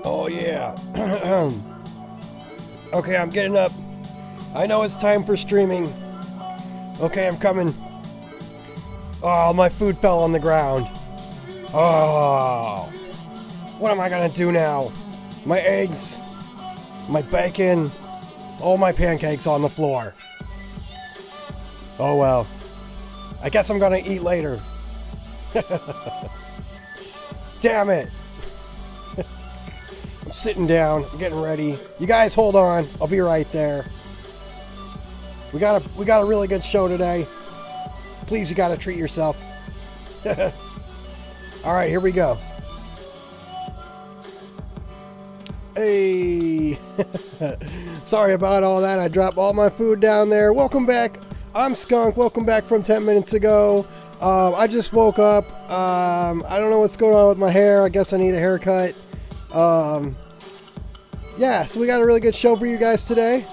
Oh yeah. Okay, I'm getting up. I know it's time for streaming. Okay, I'm coming. Oh, my food fell on the ground. Oh. What am I gonna do now? My eggs, my bacon, all my pancakes on the floor. Oh well. I guess I'm gonna eat later. Damn it. I'm sitting down, I'm getting ready. You guys hold on, I'll be right there. We got a really good show today. Please, you gotta treat yourself. Alright, here we go. Hey. Sorry about all that. I dropped all my food down there. Welcome back. I'm Skunk. Welcome back from 10 minutes ago. I just woke up. I don't know what's going on with my hair. I guess I need a haircut. Yeah, so we got a really good show for you guys today.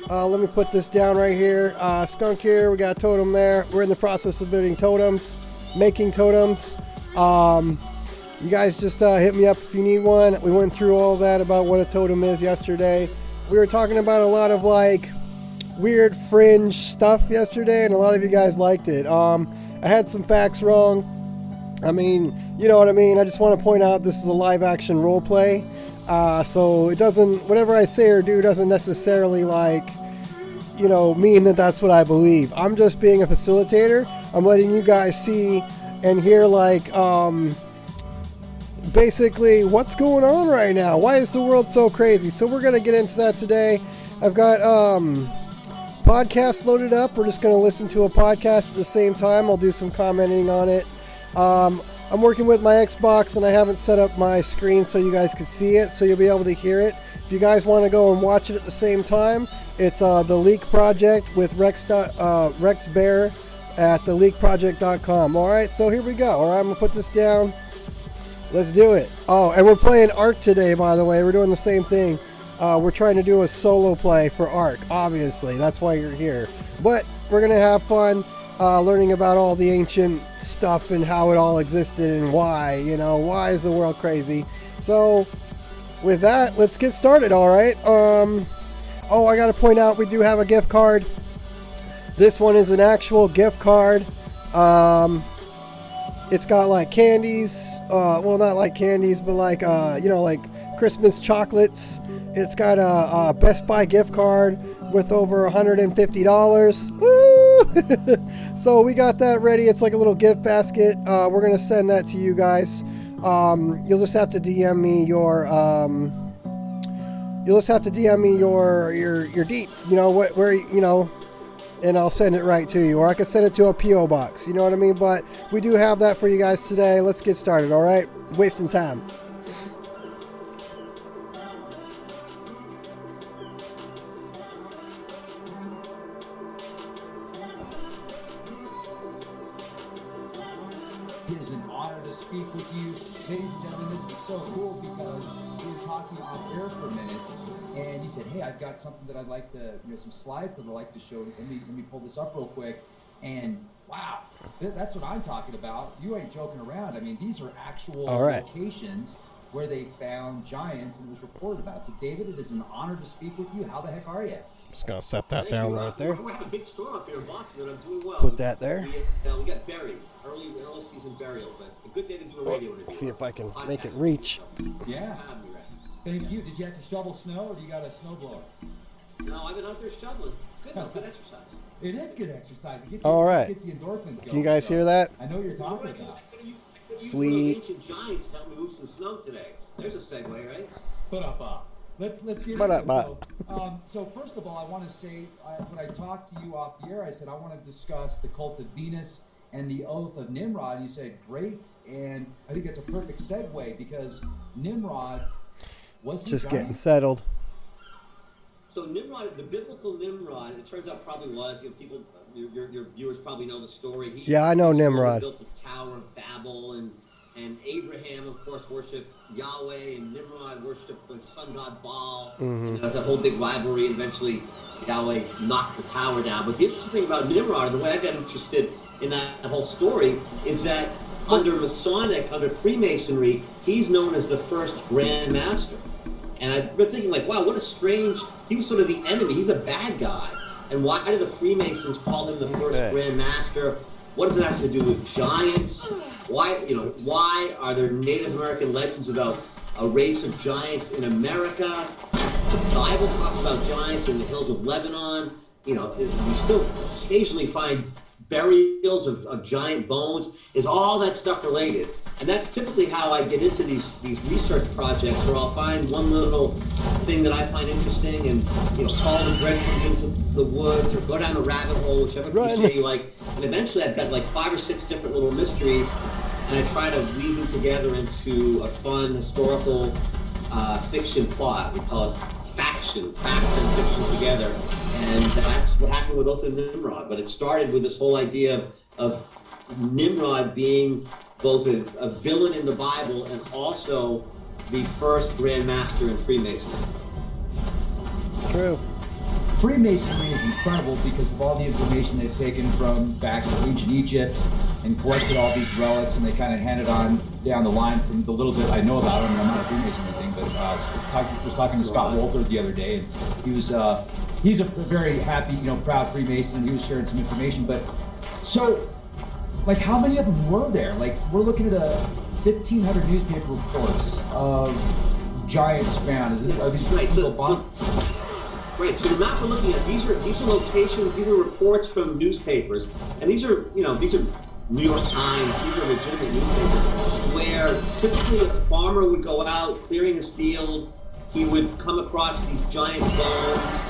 Let me put this down right here. Skunk here. We got a totem there. We're in the process of building totems, making totems. You guys just hit me up if you need one. We went through all that about what a totem is yesterday. We were talking about a lot of like weird fringe stuff yesterday, and a lot of you guys liked it. I had some facts wrong. I mean, you know what I mean. I just want to point out this is a live action role play. So it doesn't, whatever I say or do doesn't necessarily like, you know, mean that that's what I believe. I'm just being a facilitator. I'm letting you guys see and hear like, basically what's going on right now. Why is the world so crazy? So we're going to get into that today. I've got, podcast loaded up. We're just going to listen to a podcast at the same time. I'll do some commenting on it. I'm working with my Xbox and I haven't set up my screen so you guys could see it, so you'll be able to hear it. If you guys want to go and watch it at the same time, it's The Leak Project with Rex Bear at theleakproject.com. Alright, so here we go. Alright, I'm going to put this down. Let's do it. Oh, and we're playing ARK today, by the way. We're doing the same thing. We're trying to do a solo play for ARK, obviously. That's why you're here. But we're going to have fun learning about all the ancient stuff and how it all existed and why. You know, why is the world crazy? So, with that, let's get started, all right? Oh, I got to point out, we do have a gift card. This one is an actual gift card. It's got like candies, well, not like candies, but like, you know, like Christmas chocolates. It's got a Best Buy gift card with over $150. Woo! So we got that ready. It's like a little gift basket. We're going to send that to you guys. You'll just have to DM me your, your deets, you know, where, you know, and I'll send it right to you. Or I could send it to a P.O. box. You know what I mean? But we do have that for you guys today. Let's get started, all right? Wasting time. It is an honor to speak with you. Ladies and gentlemen, this is so cool because we were talking off air for a minute, and you said, hey, I've got something that I'd like to, you know, some slides that I'd like to show. Let me pull this up real quick. And wow, that's what I'm talking about. You ain't joking around. I mean, these are actual locations where they found giants and it was reported about. So David, it is an honor to speak with you. How the heck are you? Just going to set that down right there. We have a big storm up here in Boston, and I'm doing well. Put that there. We got buried, early season burial, but a good day to do a radio interview. See if I can make it reach. Yeah. Thank you. Did you have to shovel snow, or do you got a snowblower? No, I've been out there shoveling. It's good though, good exercise. It is good exercise. It gets all right. It gets the endorphins going. Can you guys hear that? I know what you're talking about. Sweet. Ancient giants helped me move some snow today. There's a segue, right? Let's get into it. So first of all, I want to say, when I talked to you off the air, I said I want to discuss the cult of Venus and the oath of Nimrod. You said great, and I think that's a perfect segue because Nimrod was just getting settled. So Nimrod, the biblical Nimrod, it turns out probably was. You know, people, your viewers probably know the story. Yeah, I know Nimrod. Built the Tower of Babel, and Abraham, of course, worshipped Yahweh, and Nimrod worshipped the sun god Baal. And there was a whole big rivalry, and eventually Yahweh knocked the tower down. But the interesting thing about Nimrod, and the way I got interested in that whole story, is that under Masonic, under Freemasonry, he's known as the first Grand Master. And I've been thinking, like, wow, what a strange, he was sort of the enemy, he's a bad guy. And why do the Freemasons call him the first Grand Master? What does it have to do with giants? Why are there Native American legends about a race of giants in America? The Bible talks about giants in the hills of Lebanon. We still occasionally find burials of giant bones. Is all that stuff related? And that's typically how I get into these research projects, where I'll find one little thing that I find interesting and follow the breadcrumbs into the woods or go down the rabbit hole, whichever cliche you like. And eventually I've got like 5 or 6 different little mysteries, and I try to weave them together into a fun historical fiction plot. We call it faction, facts and fiction together. And that's what happened with Oath of Nimrod. But it started with this whole idea of Nimrod being both a villain in the Bible and also the first Grand Master in Freemasonry. It's true. Freemasonry is incredible because of all the information they've taken from back in ancient Egypt and collected all these relics, and they kind of handed on down the line from the little bit I know about them. I'm not a Freemasonry thing, but I was talking to Scott Wolter the other day, and he was he's a very happy, proud Freemason, and he was sharing some information. But so, like, how many of them were there? Like, we're looking at 1,500 newspaper reports of giants found. Are these right, single bonds? Right. So the map we're looking at, these are locations, these are reports from newspapers, and these are New York Times, these are legitimate newspapers, where typically a farmer would go out clearing his field, he would come across these giant bones,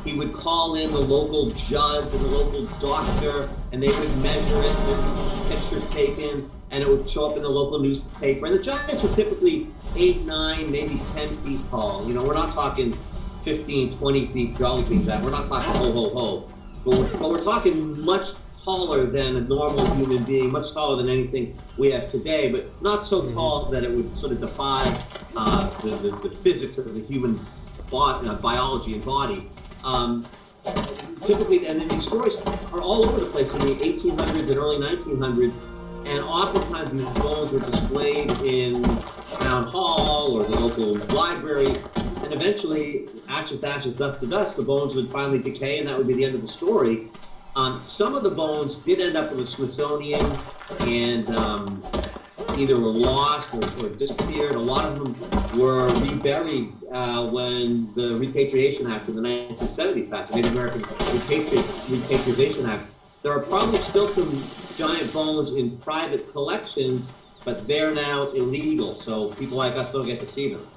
he would call in the local judge and the local doctor, and they would measure it, with pictures taken, and it would show up in the local newspaper. And the giants were typically 8, 9, maybe 10 feet tall. We're not talking 15, 20 feet Jolly Green giant. We're not talking ho, ho, ho. But we're talking much taller than a normal human being, much taller than anything we have today, but not so tall that it would sort of defy the physics of the human biology and body. Typically, and then these stories are all over the place in the 1800s and early 1900s, and oftentimes these bones were displayed in town hall or the local library, and eventually, ashes to ashes, dust to dust, the bones would finally decay, and that would be the end of the story. Some of the bones did end up with the Smithsonian, and either were lost or disappeared. A lot of them were reburied when the Repatriation Act of the 1970s passed, the Native American Repatriation Act. There are probably still some giant bones in private collections, but they're now illegal, so people like us don't get to see them.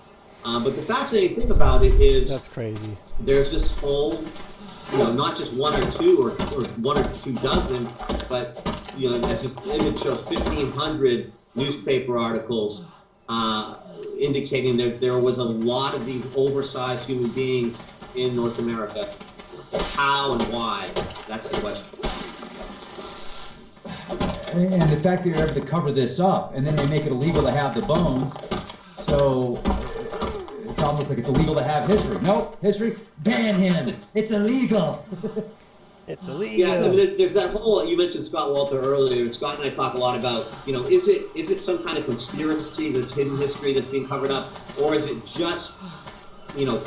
But the fascinating thing about it is that's crazy. There's this whole, not just 1 or 2 or 1 or 2 dozen, but as this image shows, 1,500 newspaper articles indicating that there was a lot of these oversized human beings in North America. How and why? That's the question. And the fact that you're able to cover this up, and then they make it illegal to have the bones, so it's almost like it's illegal to have history. Nope, history, ban him. It's illegal. It's illegal. Yeah, there's that whole, you mentioned Scott Wolter earlier, and Scott and I talk a lot about, is it some kind of conspiracy, this hidden history that's being covered up, or is it just,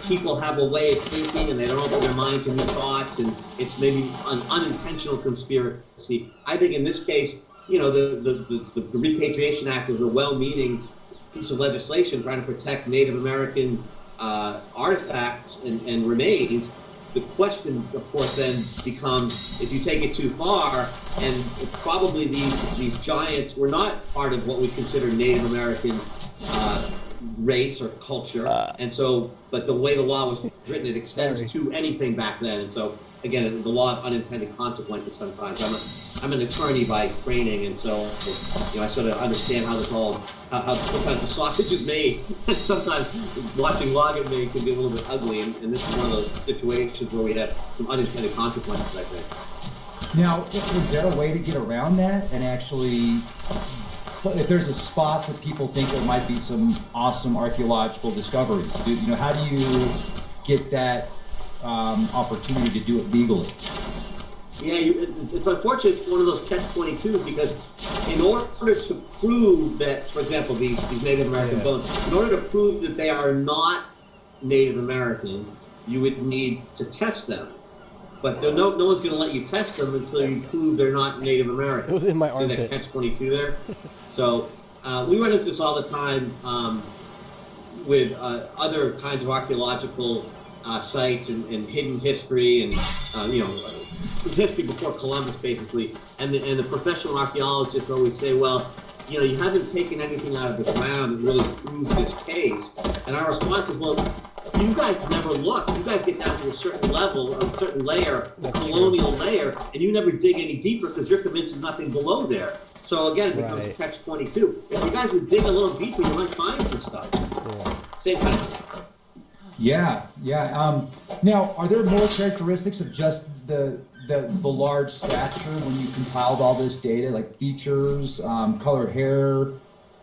people have a way of thinking and they don't open their mind to new thoughts, and it's maybe an unintentional conspiracy. I think in this case, the Repatriation Act was a well-meaning piece of legislation trying to protect Native American artifacts and remains. The question, of course, then becomes, if you take it too far, and probably these giants were not part of what we consider Native American race or culture, and so, but the way the law was written, it extends to anything back then, and so, again, the law of unintended consequences sometimes. I'm an attorney by training, and so, I sort of understand how this all, how sometimes the sausage is made. Sometimes watching law get made can be a little bit ugly, and this is one of those situations where we have some unintended consequences, I think. Now, is there a way to get around that and actually, if there's a spot that people think there might be some awesome archaeological discoveries, how do you get that opportunity to do it legally? Yeah, it's unfortunate. It's one of those catch-22s because in order to prove that, for example, these Native American bones, in order to prove that they are not Native American, you would need to test them. But no one's going to let you test them until you prove they're not Native American. It was in my armpit. That catch-22 there. So we run into this all the time with other kinds of archaeological sites and hidden history and history before Columbus, basically. And the professional archaeologists always say, well, you haven't taken anything out of the ground that really proves this case. And our response is, well, you guys never look. You guys get down to a certain level, a certain layer, the colonial layer, and you never dig any deeper because you're convinced there's nothing below there. So again, it becomes a catch-22. If you guys would dig a little deeper, you might find some stuff. Same kind of thing. Yeah. Now, are there more characteristics of just the large stature when you compiled all this data, like features, colored hair,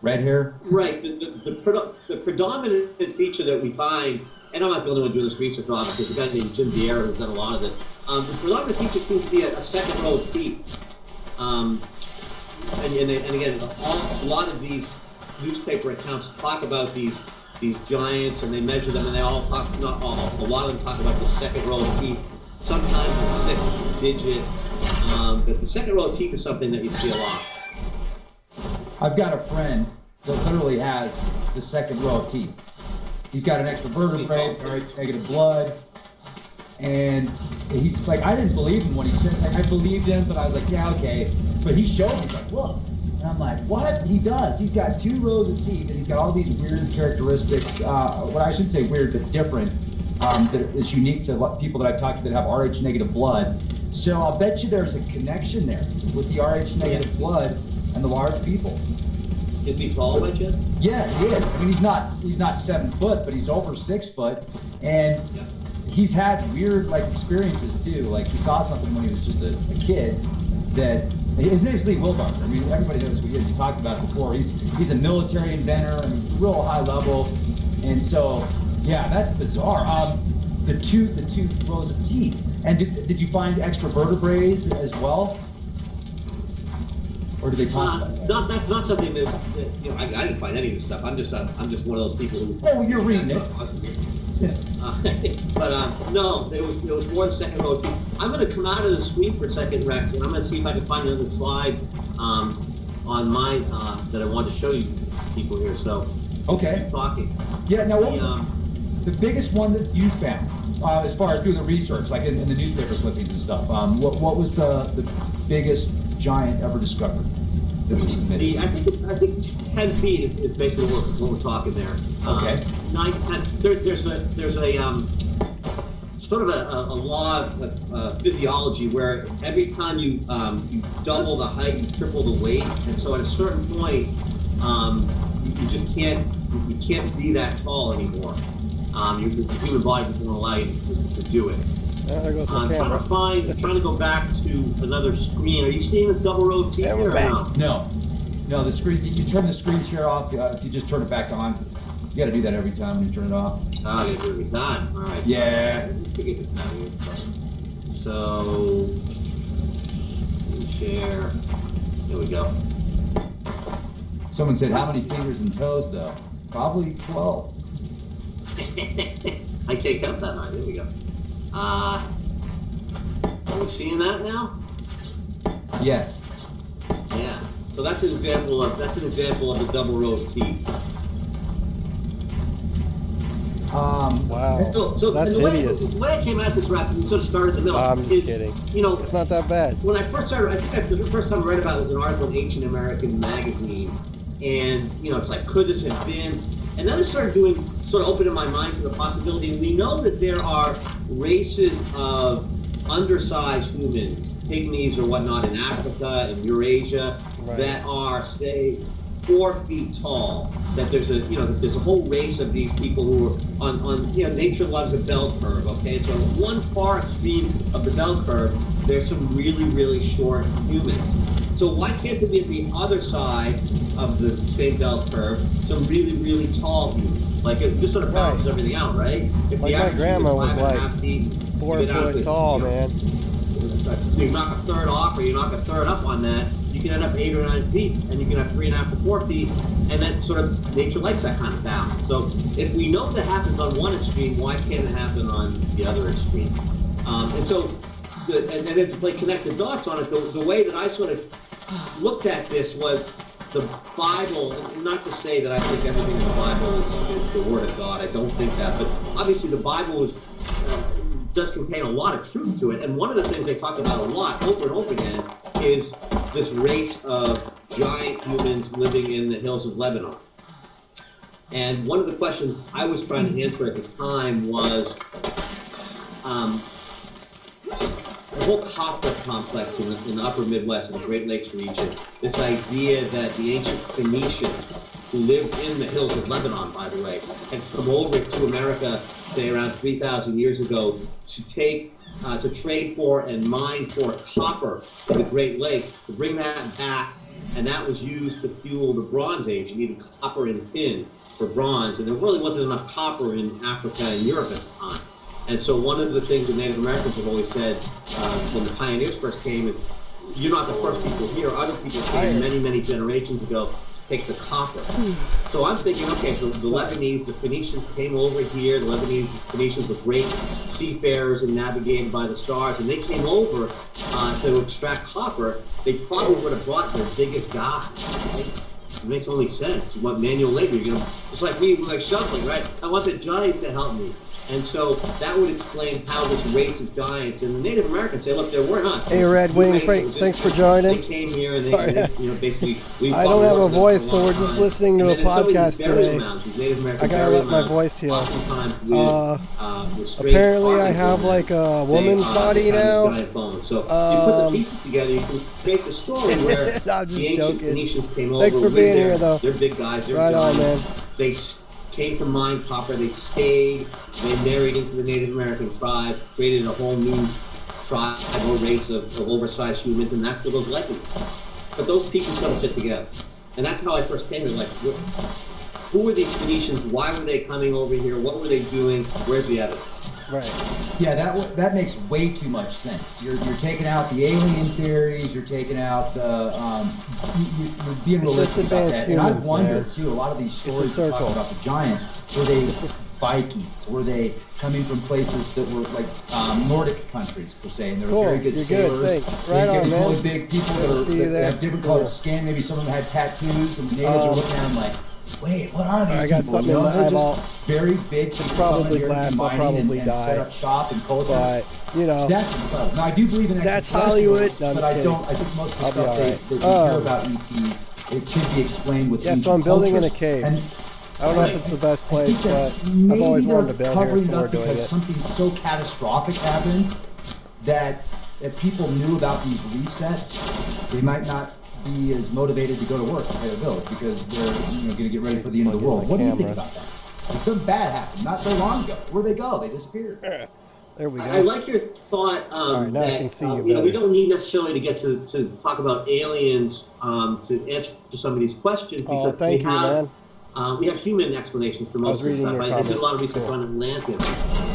red hair? Right. The predominant feature that we find, and I'm not the only one doing this research, obviously, there's a guy named Jim Vieira who's done a lot of this. The predominant feature seems to be a second row of teeth. And again, a lot of these newspaper accounts talk about these giants, and they measure them, and they all talk, not all, a lot of them talk about the second row of teeth, sometimes the sixth digit, but the second row of teeth is something that you see a lot. I've got a friend that literally has the second row of teeth. He's got an extra vertebrae, negative blood, and he's like, I didn't believe him when he said, like, I believed him, but I was like, yeah, okay. But he showed me, like, look. And I'm like, what? He does. He's got 2 rows of teeth, and he's got all these weird characteristics. What I shouldn't say weird, but different, that is unique to people that I've talked to that have Rh negative blood. So I'll bet you there's a connection there with the Rh negative blood and the large people. Is he tall by chance? Yeah, he is. I mean, he's not 7 foot, but he's over 6 foot, and he's had weird experiences too. Like he saw something when he was just a kid that. His name's Lee Wilbarger. I mean, everybody knows who he is. We talked about it before. He's a military inventor, I mean, real high level. And so, yeah, that's bizarre. The two rows of teeth. And did you find extra vertebrae as well? Or did they talk about that? That's not something that I didn't find any of this stuff. I'm just one of those people who. Oh, you're reading it. But no, there was more than second row. I'm going to come out of the screen for a second, Rex, and I'm going to see if I can find another slide on my that I wanted to show you people here. So keep talking. Yeah. Now, the biggest one that you found as far as doing the research, like in the newspaper clippings and stuff? What was the biggest giant ever discovered that was admitted? I think 10 feet is basically what we're talking there. Okay. 9 to 10. There's a sort of a law of physiology where every time you double the height, you triple the weight, and so at a certain point, you just can't be that tall anymore. The human body doesn't allow you to do it. There goes my I'm camera. trying to go back to another screen. Are you seeing this double row of teeth And here? we're back. No, the screen. You can turn the screen share off if you just turn it back on. You got to do that every time when you turn it off. Oh, I gotta do it every time. All right. Yeah. So, get this out of here. So, share. There we go. Someone said, how many fingers and toes, though? Probably 12. I can't count that high. There we go. Are we seeing that now? Yes. Yeah. So that's an example of the double row of teeth. Wow. So That's the hideous. way I came at this rap, we sort of started in the middle. I'm just kidding. It's not that bad. When I first started, I think the first time I read about it was an article in Ancient American magazine, and it's like, could this have been? And then I started opening my mind to the possibility. And we know that there are races of undersized humans, pygmies or whatnot, in Africa and Eurasia that are, say, 4 feet tall. That there's a whole race of these people who are on nature loves a bell curve. Okay, so at one far extreme of the bell curve, there's some really, really short humans. So why can't there be at the other side of the same bell curve some really, really tall humans? Like it just sort of balances everything out, right? If Like the my average grandma human was is 5.5 feet, 4 foot tall, man. you knock a third off or you knock a third up on that, you can end up 8 or 9 feet, and you can have 3.5 to 4 feet, and then sort of nature likes that kind of balance. So if we know that happens on one extreme, why can't it happen on the other extreme? And so, and then to play connect the dots on it, the way that I sort of looked at this was the Bible, and not to say that I think everything in the Bible is the Word of God. I don't think that, but obviously the Bible does contain a lot of truth to it. And one of the things they talk about a lot, over and over again, is this race of giant humans living in the hills of Lebanon. And one of the questions I was trying to answer at the time was the whole copper complex in the upper Midwest and the Great Lakes region, this idea that the ancient Phoenicians, who lived in the hills of Lebanon, by the way, had come over to America, say around 3,000 years ago, to trade for and mine for copper in the Great Lakes, to bring that back, and that was used to fuel the Bronze Age. You needed copper and tin for bronze, and there really wasn't enough copper in Africa and Europe at the time. And so one of the things that Native Americans have always said when the pioneers first came is, you're not the first people here. Other people came many, many generations ago to take the copper. So I'm thinking, okay, the Lebanese, the Phoenicians came over here. The Phoenicians were great seafarers and navigated by the stars. And they came over to extract copper. They probably would have brought their biggest guy. Right? It makes only sense. You want manual labor. You know, just like me, like shoveling, right? I want the giant to help me. And so that would explain how this race of giants, and the Native Americans say, look, there weren't us. Hey, Red Wing, thanks for joining. They came here and they you know, basically... I don't have a voice, so we're just listening to a podcast today. I gotta let my voice heal. Apparently I have like a woman's body now. So you put the pieces together, you can create the story where the ancient Phoenicians came over. Thanks for being here, though. They're big guys, they're right giants. On, man. They came to mine copper, they stayed, they married into the Native American tribe, created a whole new tribe or race of oversized humans, and that's where those legends are. But those pieces don't fit together. And that's how I first came to like, who were these Phoenicians? Why were they coming over here? What were they doing? Where's the evidence? Right. Yeah, that makes way too much sense. You're taking out the alien theories. You're taking out the you're being realistic about that. And I wonder too. A lot of these stories talking about the giants, were they Vikings? Were they coming from places that were like Nordic countries per se, and they were very good sailors? Thanks. Right on, man. Really big people that have different colored skin. Maybe some of them had tattoos, and the natives are looking at them like, wait, what are these people? I got something in my eyeball. Very big. It's probably glass. I'll probably die. Set up shop and culture. But, you know. That's incredible. Now, I do believe in that's Hollywood. No, but I don't. I think most of the stuff that we hear about ET, it could be explained with so I'm building in a cave. And I don't know if it's the best place, but I've always wanted to build here, so we're doing it. Something so catastrophic happened that if people knew about these resets, they might not be as motivated to go to work and pay their bills because they're going to get ready for the end of the world. What do you think about that? Like, something bad happened not so long ago. Where'd they go? They disappeared. There we go. I like your thought right, now that I can see you we don't need necessarily to get to talk about aliens to answer some of these questions because thank you, man. We have human explanations for most of the stuff, right? I did a lot of research on Atlantis.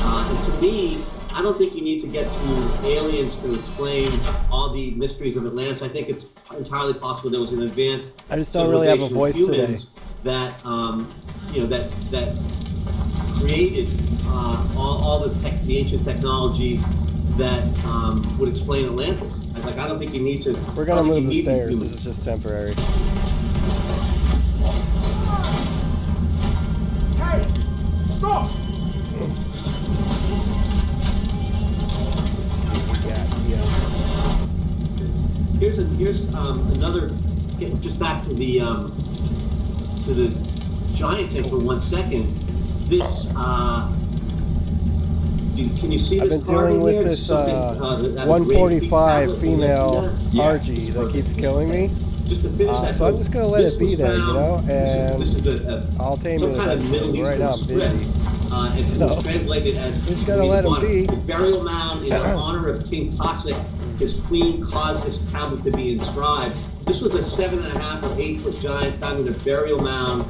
And to me, I don't think you need to get to aliens to explain all the mysteries of Atlantis. I think it's entirely possible there was an advanced I just don't really have a voice today. That that created all the ancient technologies that would explain Atlantis. I don't think you need to. We're gonna move the stairs. This is just temporary. Hey, stop! Here's another. Just back to the giant thing for 1 second. This can you see this? I've been dealing with this 145 female RG that keeps killing me. Just to finish that, so I'm just gonna let it be there, you know, and I'll tame it eventually. Right now I'm busy. It was translated as just gotta let him be. The Burial Mound in honor of King Cossack. His queen caused this tablet to be inscribed. This was a 7.5 or 8 foot giant found in a burial mound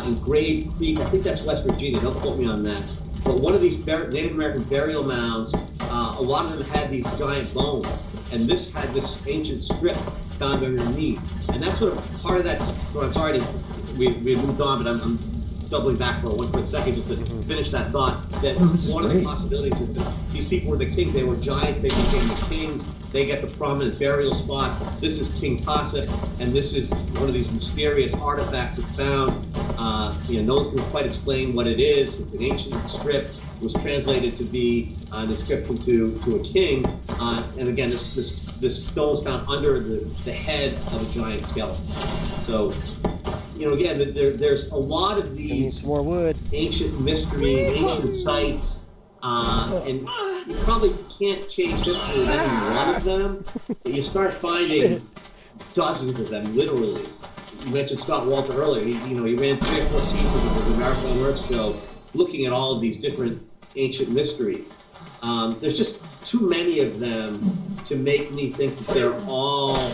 in Grave Creek. I think that's West Virginia. Don't quote me on that. But one of these Native American burial mounds, a lot of them had these giant bones. and this had this ancient script found underneath. And that's sort of part of that. Well, I'm sorry, we moved on, but I'm doubling back for one quick second just to finish that thought. That one of the possibilities is that these people were the kings. They were giants. They became the kings. They get the prominent burial spots. This is King Tasa, and this is one of these mysterious artifacts that's found. No one can quite explain what it is. It's an ancient script. It was translated to be an inscription to a king. And again, this stone was found under the head of a giant skeleton. So, again, there's a lot of these some more wood. Ancient mysteries, ancient sites, and you probably can't change history with any one of them, but you start finding dozens of them, literally. You mentioned Scott Walter earlier. He ran 3 or 4 seasons of the Miracle on Earth show looking at all of these different ancient mysteries. There's just too many of them to make me think that they're all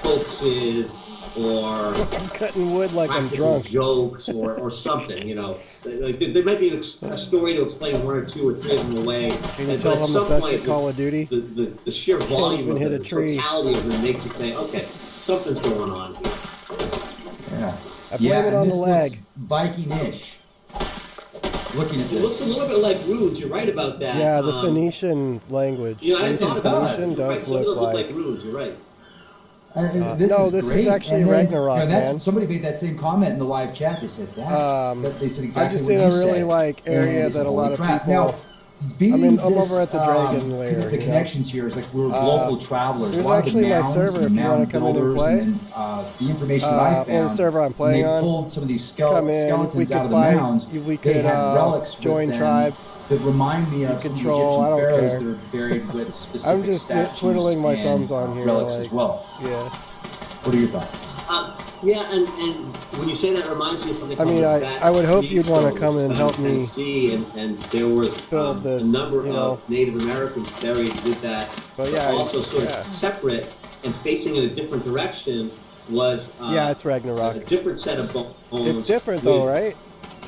hoaxes or I'm cutting wood like I'm drunk. Jokes or something, Like there might be a story to explain 1 or 2 or 3 of them away. Can you tell I'm the best at Call of Duty? The sheer volume of the totality of them makes you say, okay, something's going on here. Yeah. I blame it on the lag. Viking-ish. Looking at this. It looks a little bit like runes. You're right about that. Yeah, the Phoenician language. I hadn't thought about Phoenician that. does look like runes. You're right. This is actually Ragnarok, man. Somebody made that same comment in the live chat. They said that. They said exactly I'm just what in you a really said. area that a lot of people. Now, I'm over at the Dragon Lair. The connections here is like we're global travelers. There's a lot actually of the my server if you want to come in and play. And the information that I found, the server I'm playing they on. pulled some of these Come in, skeletons we could out of the fight. mounds. We They could had relics join with them tribes. that remind me of some Control, I Egyptian don't pharaohs care. that are buried with specific I'm just twiddling my statues thumbs and on here. relics as well. Yeah. What are your thoughts? And when you say that, it reminds me of something. I mean, I would hope you'd want to come and help me and there was build this, a number of Native Americans buried with that, but also sort of separate and facing in a different direction was it's Ragnarok. A different set of bones. It's different though, right?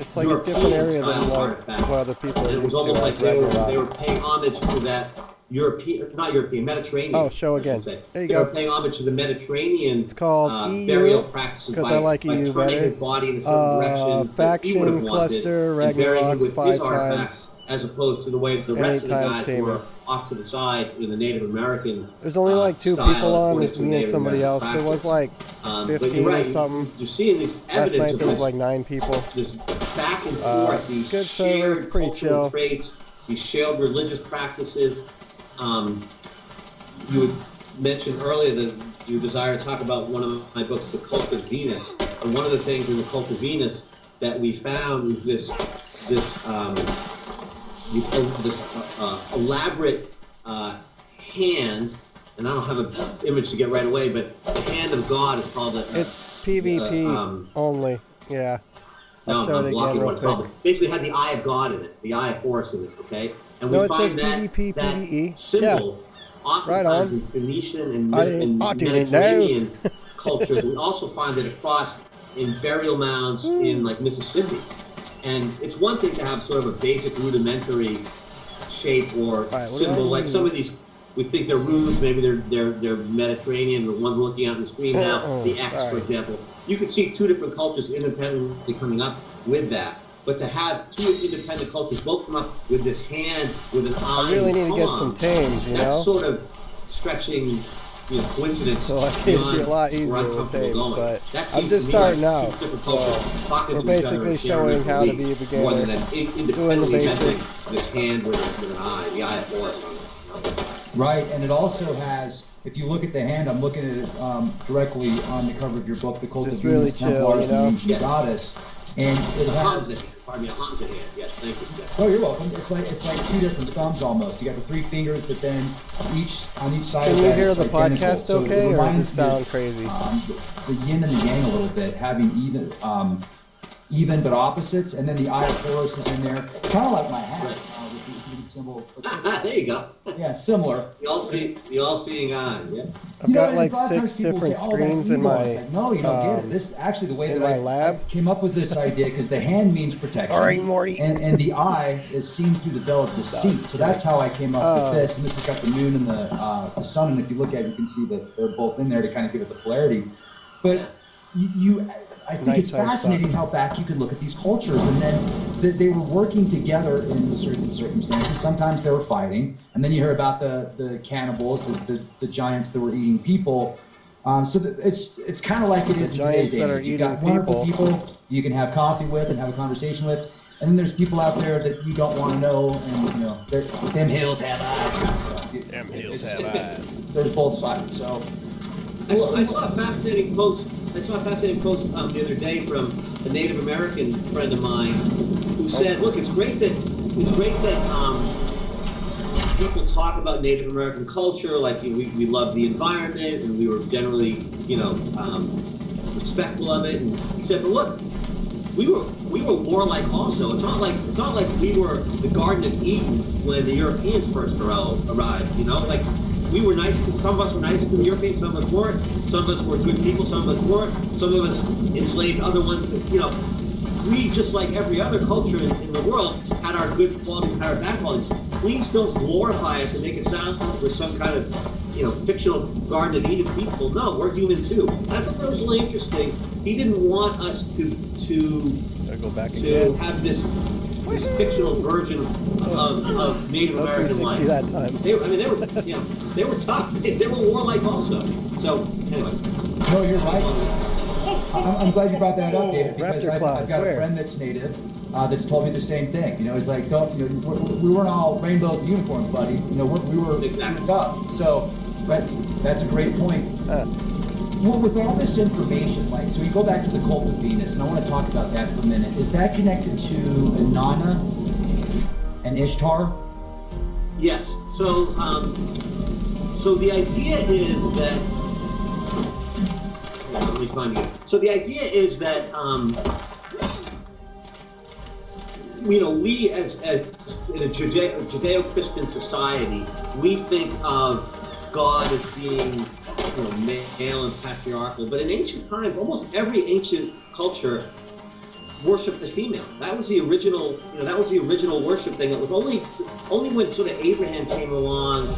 It's like a different area than what other people are used to. It was almost like they were paying homage to that Mediterranean. Oh, show again. There you they go. Were paying homage to the Mediterranean. It's called burial practices because I like EU better. His body in a certain direction. Faction cluster Ragnarok 5 times. As opposed to the way the rest of the guys were off to the side in the Native American. There's only like 2 people on. There's me and somebody else. There was like 15 or something. You're seeing these evidence. Last night there was like 9 people. This back and forth, these good shared it's pretty cultural chill. traits, these shared religious practices. You had mentioned earlier that you desire to talk about one of my books, The Cult of Venus. And one of the things in The Cult of Venus that we found is this elaborate hand, and I don't have an image to get right away, but the hand of God is called it's PvP only. Yeah. No, I'm blocking what it's called. Basically, it had the Eye of God in it, the Eye of Horus in it. Okay, and we find that PvP, symbol oftentimes in Phoenician and Mediterranean cultures. We also find it across in burial mounds in like Mississippi. And it's one thing to have sort of a basic rudimentary shape or symbol, like some of these. We think they're runes, maybe they're Mediterranean. The one looking out on the screen now, the X, for example. You could see 2 different cultures independently coming up with that. But to have 2 independent cultures both come up with this hand with an eye, I really need to get some tames. That's sort of stretching. Coincidence. So I can be a lot easier with tapes, but I'm just starting out. So we're basically showing how to be a beginner, doing the basics. This hand with an eye, the Eye of Horus on it. Right, and it also has, if you look at the hand, I'm looking at it directly on the cover of your book, The Cult of Venus, Templars, and the Ancient Goddess. And it has... Pardon me, a Hamza hand. Yes, thank you. Oh, you're welcome. It's like 2 different thumbs almost. You got the 3 fingers, but then on each side Can of that, you hear the identical. podcast okay, or does it sound crazy? The yin and the yang a little bit, having even even but opposites, and then the eye of Horus is in there, kind of like my hat. Right. The symbol. There you go. Yeah, similar. The all-seeing eye. Yeah. I've got like a lot of times 6 people different say, "Oh, that's screens in evil." my. It's like, no, you don't get it. This actually the way in that my I lab. came up with this idea, because the hand means protection. All right, Morty. And the eye is seen through the veil of deceit. So that's how I came up with this. And this has got the moon and the sun. And if you look at it, you can see that they're both in there to kind of give it the polarity. But I think it's fascinating how back you can look at these cultures, and then they were working together in certain circumstances. Sometimes they were fighting, and then you hear about the cannibals, the giants that were eating people. So it's kind of like it is in today's age. You've got wonderful people you can have coffee with and have a conversation with, and then there's people out there that you don't want to know, and them hills have eyes kind of stuff. Them hills have eyes. There's both sides. So I saw a fascinating post. the other day from a Native American friend of mine who said, "Look, it's great that people talk about Native American culture, like we love the environment and we were generally respectful of it." And he said, "But look, we were warlike also. It's not like we were the Garden of Eden when the Europeans first arrived. Like we were nice. Some of us were nice to the Europeans. Some of us weren't. Some of us were good people. Some of us weren't. Some of us enslaved other ones. We, just like every other culture in the world, had our good qualities, had our bad qualities. Please don't glorify us and make it sound like we're some kind of fictional Garden of Eden people. No, we're human too." And I thought that was really interesting. He didn't want us to go back again. have this fictional version of Native American life. That time. They were tough. They were warlike also. So anyway. No, you're right. I'm glad you brought that up, David, because Raptor I've claws, got where? a friend that's native that's told me the same thing. He's like, we weren't all rainbows and unicorns, buddy. We were tough. So, but that's a great point. Well, with all this information, so we go back to the cult of Venus, and I want to talk about that for a minute. Is that connected to Inanna and Ishtar? Yes. So the idea is that. Let me find it. So the idea is that we as in a Judeo-Christian society, we think of God as being male and patriarchal, but in ancient times, almost every ancient culture worshipped the female. That was the original. That was the original worship thing. It was only when sort of Abraham came along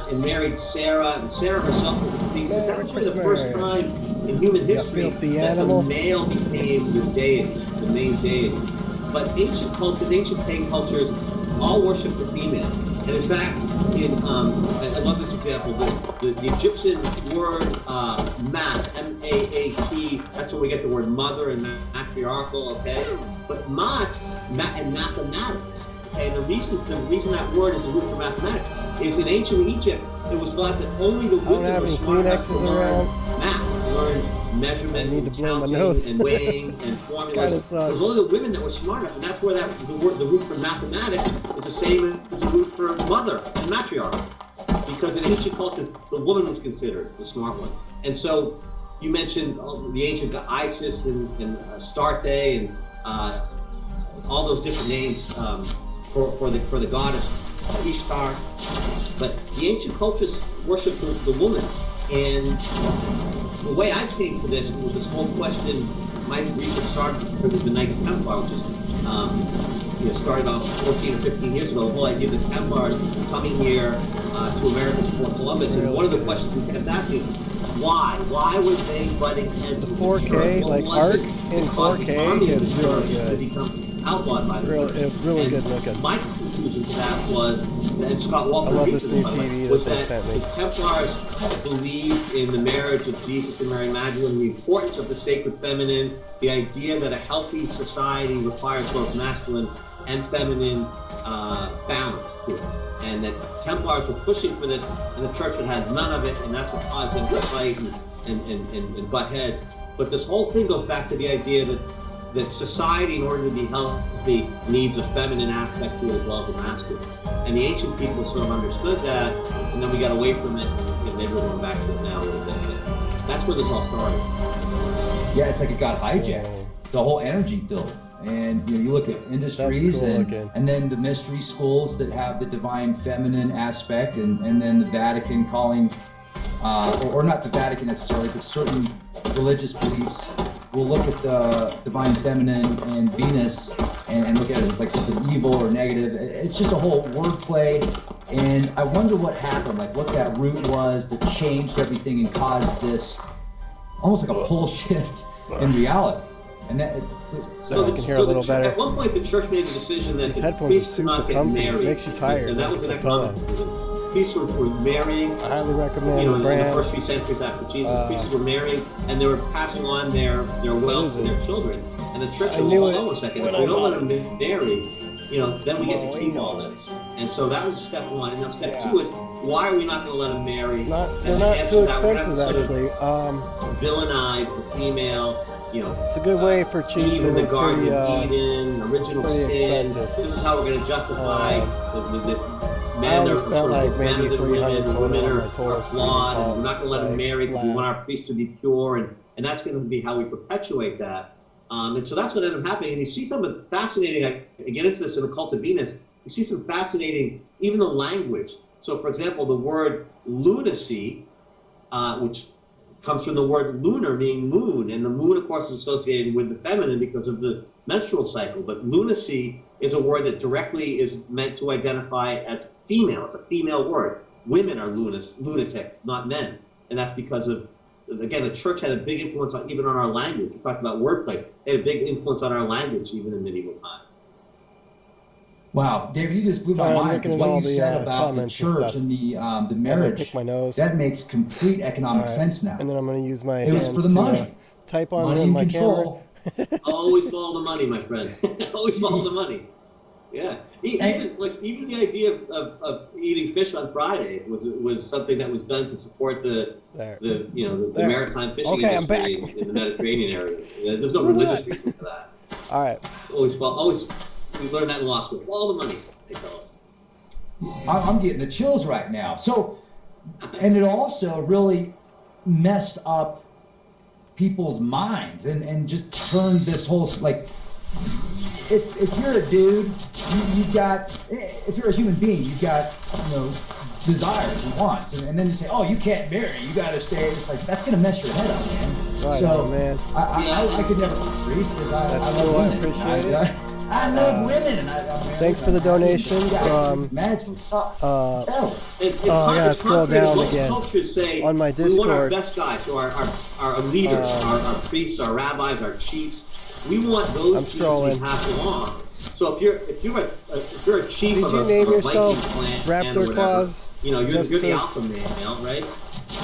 and married Sarah, and Sarah herself was a priestess. That was really the first time in human history that the male became the deity, the main deity. But ancient cultures, ancient pagan cultures, all worship the female. And in fact, I love this example. The Egyptian word Maat, M-A-A-T, that's where we get the word mother and matriarchal. Okay, but Maat and mathematics. Okay, and the reason that word is the root for mathematics is in ancient Egypt, it was thought that only the women were smart enough to learn math, learn measurement, and counting, and weighing, and formulas. It was only the women that were smart enough, and that's where the root for mathematics is the same as the root for mother and matriarch. Because in ancient cultures, the woman was considered the smart one. And so you mentioned the ancient Isis and Astarte and all those different names for the goddess Ishtar. But the ancient cultures worshipped the woman. And the way I came to this was this whole question. My research started with the Knights Templar, which is started about 14 or 15 years ago. The whole idea of the Templars coming here to America before Columbus. And one of the questions we kept asking, why? Why were they butting heads with the 4K, like ARK in 4K is really good. To become outlawed by the church. It's really good looking. My conclusion to that was, and Scott Walker I love this new TV was that that they sent me. the Templars believed in the marriage of Jesus and Mary Magdalene, the importance of the sacred feminine, the idea that a healthy society requires both masculine and feminine balance to it, and that the Templars were pushing for this, and the church had none of it, and that's what caused them to fight and butt heads. But this whole thing goes back to the idea that society, in order to be healthy, needs a feminine aspect to it as well as a masculine. And the ancient people sort of understood that, and then we got away from it, and maybe we're going back to it now a little bit. But that's where this all started. Yeah, it's like it got hijacked. the whole energy field. And you look at industries cool looking. and then the mystery schools that have the divine feminine aspect, and then the Vatican calling, or not the Vatican necessarily, but certain religious beliefs will look at the divine feminine and Venus and look at it as like something evil or negative. It's just a whole wordplay. And I wonder what happened, like what that root was that changed everything and caused this almost like a pole shift in reality. And that so I can hear a little better. At one point, the church made the decision that These the headphones are priests would super not get comfy. It married. makes you tired. And that was an It's a economic pillow. decision. Priests were marrying. I highly recommend In the brand. first few centuries after Jesus, priests were marrying, and they were passing on their wealth to their children. And the church said, hold on a second, if we don't let them marry, then we get to keep all this. And so that was step one. And now step two is, why are we not going to let them marry? They're not too expensive, actually. Villainize the female. It's a good way for cheap to the look Garden pretty, of Eden, original pretty sin. expensive. This is how we're going to justify the I men always are spent like better maybe than women, and $300 women on my are Taurus. flawed, and we're not going to let them marry because we lab. want our priests to be pure, and that's going to be how we perpetuate that. And so that's what ended up happening. And you see something fascinating. I get into this in the Cult of Venus. You see some fascinating, even the language. So, for example, the word lunacy, which comes from the word lunar, meaning moon, and the moon, of course, is associated with the feminine because of the menstrual cycle. But lunacy is a word that directly is meant to identify as female. It's a female word. Women are lunatics, not men, and that's because of, again, the church had a big influence even on our language. We talked about wordplays. They had a big influence on our language even in medieval times. Wow, David, you just blew my mind, because what you said about the church and the marriage, pick my nose. that makes complete economic sense now. And then I'm going to use my It was hands for the to money. type on Money and my control. camera. Always follow the money, my friend. Always follow the money. Yeah. Even the idea of eating fish on Fridays was something that was done to support the maritime fishing industry in the Mediterranean area. There's no religious reason for that. All right. Always. We learned that in law school. Follow the money, they tell us. I'm getting the chills right now. So, and it also really messed up people's minds and just turned this whole, like, if you're a dude, you've got, if you're a human being, you've got, desires and wants, and then you say, oh, you can't marry, you got to stay. It's like, that's going to mess your head up, man. Right, so, man. I could never be a priest because I love cool. I women. appreciate it. I love women, and I'm thanks for the donation from. Imagine, I gotta scroll down again. Cultures say, on my we want our Discord. best guys, so our leaders, our priests, our rabbis, our chiefs. We want those genes to be passed along. So if you're a chief Did of you a name Viking yourself clan or Raptor whatever, Claus? you're the alpha male, right?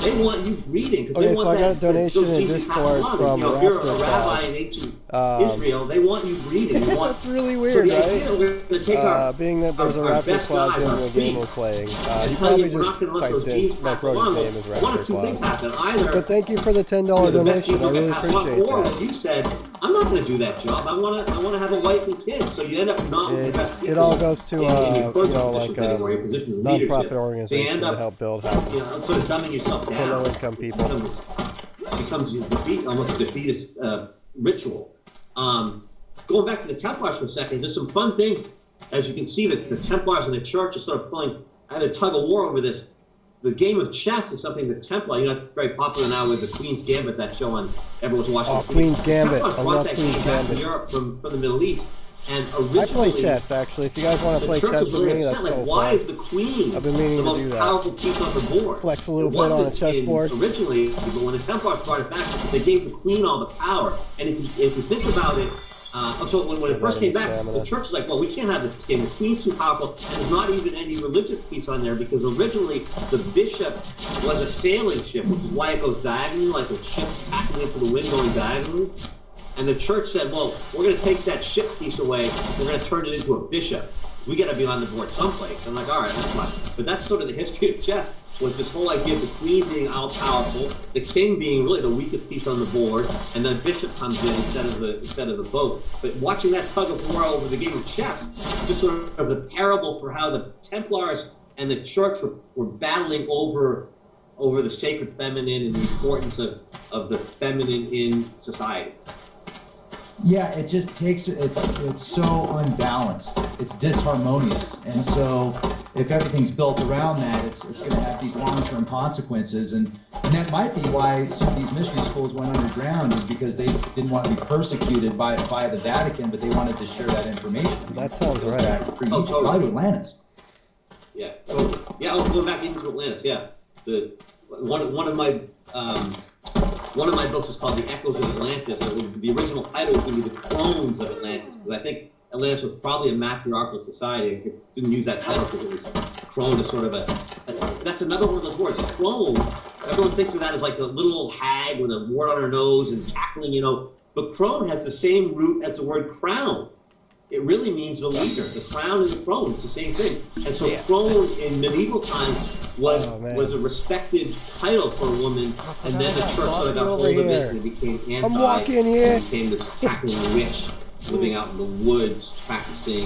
They want you breeding because they Okay, want so I got a that, donation those in genes to pass Discord along. from If you're a Raptor rabbi Claus. in ancient Israel, they want you breeding. They want, That's really so weird, the idea, right? we're going to take our Being that there's a our Raptor best Claus guys, in our the game we're priests, playing. and You tell probably you we're not just going to let those typed in, genes like, pass wrote along. his name as One of Raptor two things Claus. happen. Either But thank you for the $10 the best donation. genes I will really get passed along, appreciate or that. what you said, I'm not going to do that job. I want to have a wife and kids. So you end up not with the best people. It all goes to in your clergy like positions anymore, your positions of leadership. nonprofit So you organization end to up, help build houses sort of dumbing yourself for down. low-income people. Becomes almost a defeatist ritual. Going back to the Templars for a second, there's some fun things. As you can see, that the Templars and the Church are sort of had a tug of war over this. The game of chess is something the Templar, it's very popular now with the Queen's Gambit, that show on everyone's watching. Oh, Queen's Gambit. Templars I brought love that Queen's game back Gambit. to Europe from the Middle East. And originally, I play chess, actually. If you guys want to play chess with me, that's so why fun. is the Queen I've been meaning the to most do that. powerful piece on the board? Flex a little It bit on a wasn't chessboard. Originally, but when the Templars brought it back, they gave the Queen all the power. And if you think about it, so when it first came back, the church was like, well, we can't have this game. The Queen's too powerful, and there's not even any religious piece on there, because originally the bishop was a sailing ship, which is why it goes diagonally, like a ship tacking into the wind going diagonally. And the church said, well, we're going to take that ship piece away. We're going to turn it into a bishop. So we got to be on the board someplace. I'm like, all right, that's fine. But that's sort of the history of chess, was this whole idea of the queen being all-powerful, the king being really the weakest piece on the board, and the bishop comes in instead of the boat. But watching that tug of war over the game of chess, just sort of the parable for how the Templars and the church were battling over the sacred feminine and the importance of the feminine in society. Yeah, it just takes it's so unbalanced. It's disharmonious, and so if everything's built around that, it's going to have these long-term consequences, and that might be why some of these mystery schools went underground, is because they didn't want to be persecuted by the Vatican, but they wanted to share that information. That sounds right. Totally. Probably to Atlantis. Yeah, totally. Yeah, I'll go back into Atlantis. Yeah, one of my books is called The Echoes of Atlantis. The original title was going to be The Crones of Atlantis, because I think Atlantis was probably a matriarchal society. It didn't use that title because it was crone is sort of that's another one of those words. A crone, everyone thinks of that as like a little old hag with a wart on her nose and cackling, but crone has the same root as the word crown. It really means the leader. The crown and the throne, it's the same thing. And so crone in medieval times was a respected title for a woman, and then the church sort of got hold of it and it became anti. I'm walking here. It became this cackling witch living out in the woods, practicing,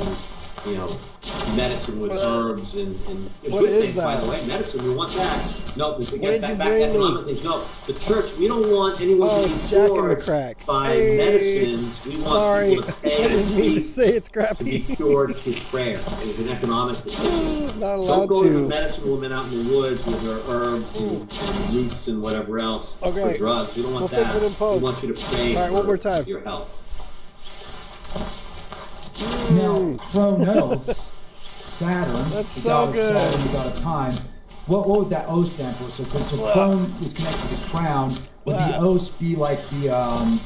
medicine with herbs and good things, by the way. Medicine, we want that. No, we get back to economic things. No, the church, we don't want anyone to be cured by medicines. We want people to pay I didn't mean to say it's crappy. to be cured through prayer. It was an economic decision. Not allowed Don't go to the to. medicine woman out in the woods with her herbs and roots and whatever else for drugs. We don't want that. Fix it in post. We want you to pray one more time. for your health. Now, Chronos, Saturn. That's so good. Saturn, we got a time. What would that O stand for? So Chron is connected to crown. Would the Os be like the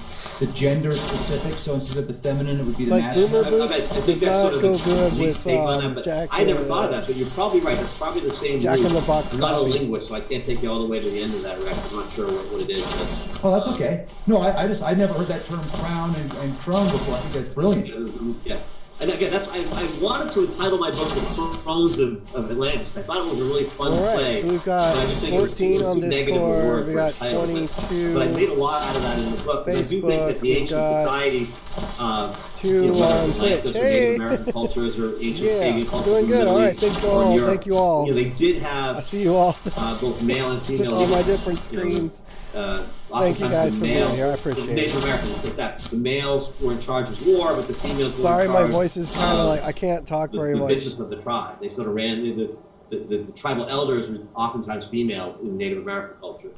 gender specific? So instead of the feminine, it would be the masculine. Boomer I Boost think does that's not sort of go the good unique with take on that, but Jack. I never thought of that. But you're probably right. It's probably the same Jack root. in the Box. I'm not a linguist, so I can't take you all the way to the end of that, Rex. I'm not sure what it is. But, oh, that's okay. No, I never heard that term crown and crone before. I think that's brilliant. Yeah. And again, I wanted to entitle my book The Crones of Atlantis. I thought it was a really fun play. So we've got I just think 14 on Discord, we got 22. But I made a lot out of that in the book. Facebook, I do think that the ancient societies, two whether on it's Twitch. Atlantis or Native American cultures or ancient pagan cultures doing in the good. Middle All right, East thank you or all. Europe, Thank you all. they did have I see you all. both male and female all my leadership. different screens. Thank you guys for being here. I appreciate it. Native Americans, like that. The males were in charge of war, but the females were Sorry, in charge. my voice is kind of like I can't talk very the much. business of the tribe. They sort of ran the tribal elders were oftentimes females in Native American culture.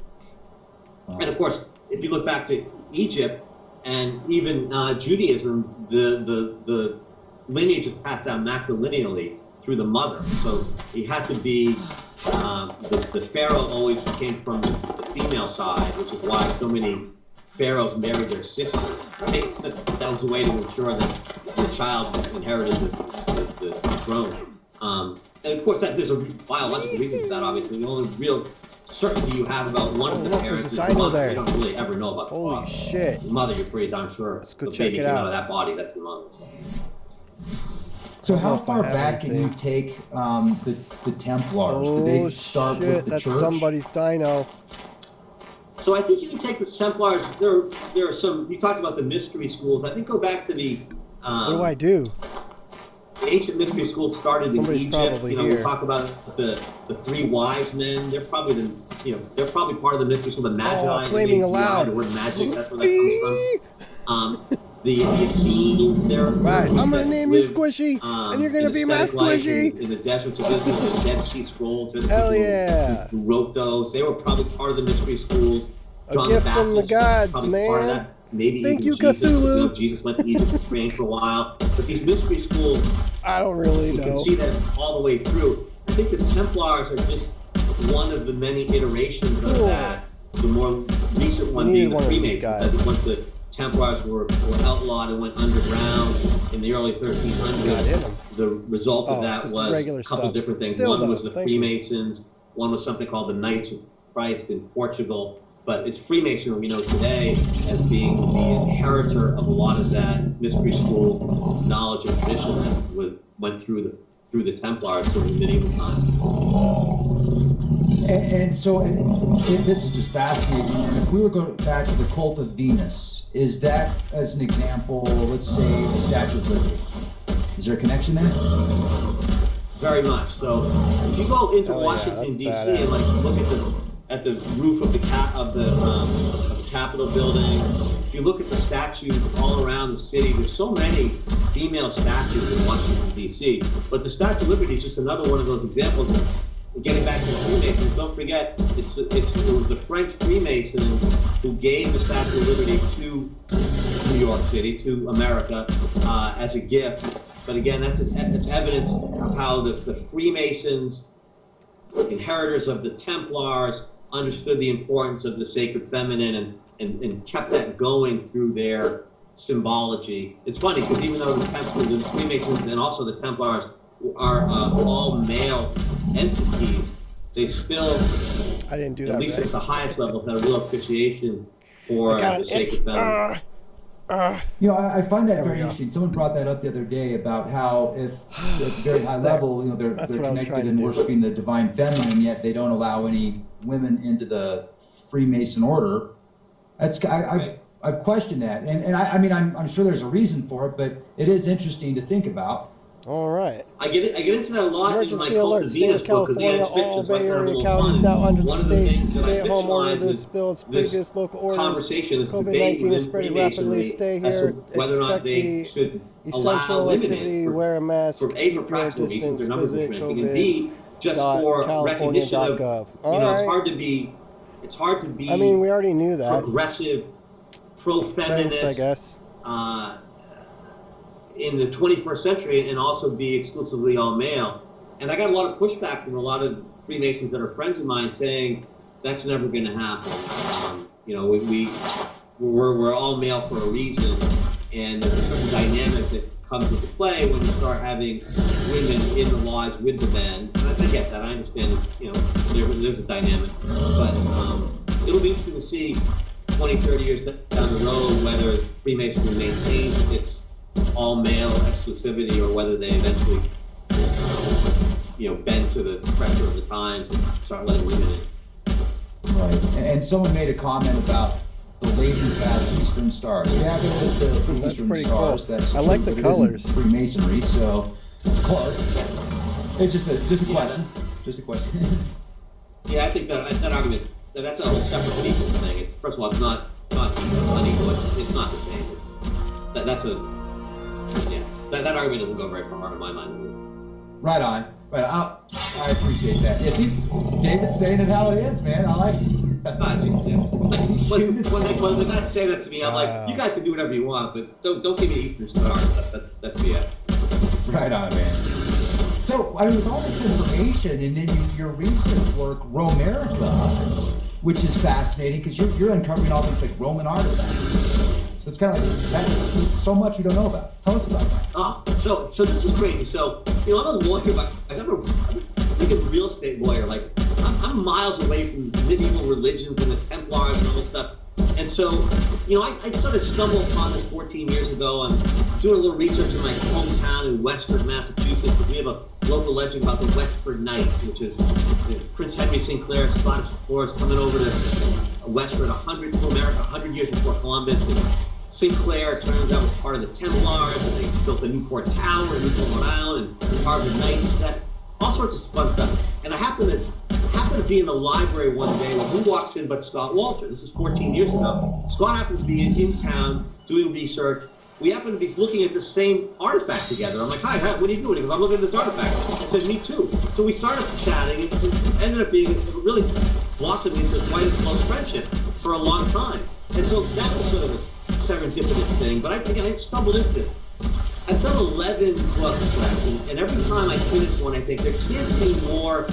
And of course, if you look back to Egypt and even Judaism, the lineage is passed down matrilineally through the mother. So you had to be the pharaoh always came from the female side, which is why so many pharaohs married their sisters. Right? That was a way to ensure that the child inherited the throne. And of course, there's a biological reason for that. Obviously, the only real certainty you have about one of the parents is the mother. You don't really ever know about the father. Holy shit! The mother, you're pretty darn sure Let's go the check baby it came out. out of that body. That's the mother. So how far back can you take the Templars? Did they start with the that's church? Somebody's dino. So I think you can take the Templars. There are some. You talked about the mystery schools. I think go back to the. What do I do? The ancient mystery schools started Somebody's in Egypt. probably We here. talk about the three wise men. They're probably they're probably part of the mystery school. The Magi. Claiming aloud. The word magic. That's where that comes from. The Essenes, they're Right, I'm gonna name you Squishy, and you're gonna in be my aesthetic life Squishy. in the deserts of Israel, the Dead Sea Scrolls. They're the Hell people yeah. who wrote those. They were probably part of the mystery schools. A John gift the from the Baptist, gods, probably part of man. that. Maybe Thank even you, Jesus. Cthulhu. Jesus went to Egypt and trained for a while. But these mystery schools, I don't really you know. can see them all the way through. I think the Templars are just one of the many iterations of that. The more recent one being the Freemasons. I think once the Templars were outlawed and went underground in the early 1300s, the result of that was a couple of different things. One was the Freemasons. One was something called the Knights of Christ in Portugal. But it's Freemasonry we know today as being the inheritor of a lot of that mystery school knowledge and tradition that went through the Templars during medieval time. And so this is just fascinating. And if we were going back to the cult of Venus, is that, as an example, let's say the Statue of Liberty? Is there a connection there? Very much. So if you go into Washington D.C. and look at the roof of the Capitol building, if you look at the statues all around the city, there's so many female statues in Washington, D.C., but the Statue of Liberty is just another one of those examples. Getting back to the Freemasons, don't forget, it was the French Freemasons who gave the Statue of Liberty to New York City, to America, as a gift. But again, that's evidence of how the Freemasons, inheritors of the Templars, understood the importance of the sacred feminine and kept that going through their symbology. It's funny, because even though the Freemasons and also the Templars are all male entities, they still, I didn't do that, at least right? at the highest level, had a real appreciation for the sacred feminine. I find that very interesting. Someone brought that up the other day about how if at a very high level, they're connected and worshiping the divine feminine, yet they don't allow any women into the Freemason order. I've questioned that, and I'm sure there's a reason for it, but it is interesting to think about. All right. I get into that a lot Emergency in my alert. Cult of State Venus of book, because California, all Bay Area counties now under the state stay-at-home order. This bill its previous local orders. COVID-19 is spreading rapidly. Stay here. Expect the essential activity. Wear a mask. Keep your distance. Visit COVID.california.gov. It's hard to be. I mean, we already knew that. Progressive, pro-feminist, I guess. In the 21st century, and also be exclusively all male. And I got a lot of pushback from a lot of Freemasons that are friends of mine saying that's never going to happen. We're all male for a reason, and there's a certain dynamic that comes into play when you start having women in the lodge with the men. And I get that. I understand there's a dynamic, but it'll be interesting to see 20, 30 years down the road whether Freemasonry maintains its all-male exclusivity, or whether they eventually, bend to the pressure of the times and start letting women in. Right. And someone made a comment about the ladies have Eastern stars. Yeah, there is the Eastern stars. Cool. That's I like true, the but colors. It isn't Freemasonry, so it's close. It's just a question. Just a question. Yeah, I think that argument, that's a whole separate but equal thing. It's, first of all, it's not unequal. It's not the same. That argument doesn't go very far in my mind. Right on. I appreciate that. Yeah, see, David's saying it how it is, man. I like it. When the guys say that to me, I'm like, you guys can do whatever you want, but don't give me Eastern Star. That's BS. Right on, man. So, with all this information, and then your recent work, Romerica, which is fascinating because you're uncovering all these like Roman artifacts. So it's kind of like that, so much we don't know about. Tell us about that. So this is crazy. So I'm a lawyer, but I'm a freaking real estate lawyer. Like I'm miles away from medieval religions and the Templars and all this stuff. And so, I sort of stumbled upon this 14 years ago. I'm doing a little research in my hometown in Westford, Massachusetts. We have a local legend about the Westford Knight, which is Prince Henry Sinclair, Scottish explorers coming over to Westford to America 100 years before Columbus. And Sinclair turns out was part of the Templars, and they built the Newport Tower in Newport, Rhode Island, and carved the knights. All sorts of fun stuff. And I happened to be in the library one day when who walks in but Scott Walter. This is 14 years ago. Scott happened to be in town doing research. We happened to be looking at the same artifact together. I'm like, hi, what are you doing? He goes, I'm looking at this artifact. I said, me too. So we started chatting, and it ended up being really blossomed into quite a close friendship for a long time. And so that was sort of a serendipitous thing. But I stumbled into this. I've done 11 books, and every time I finish one, I think there can't be more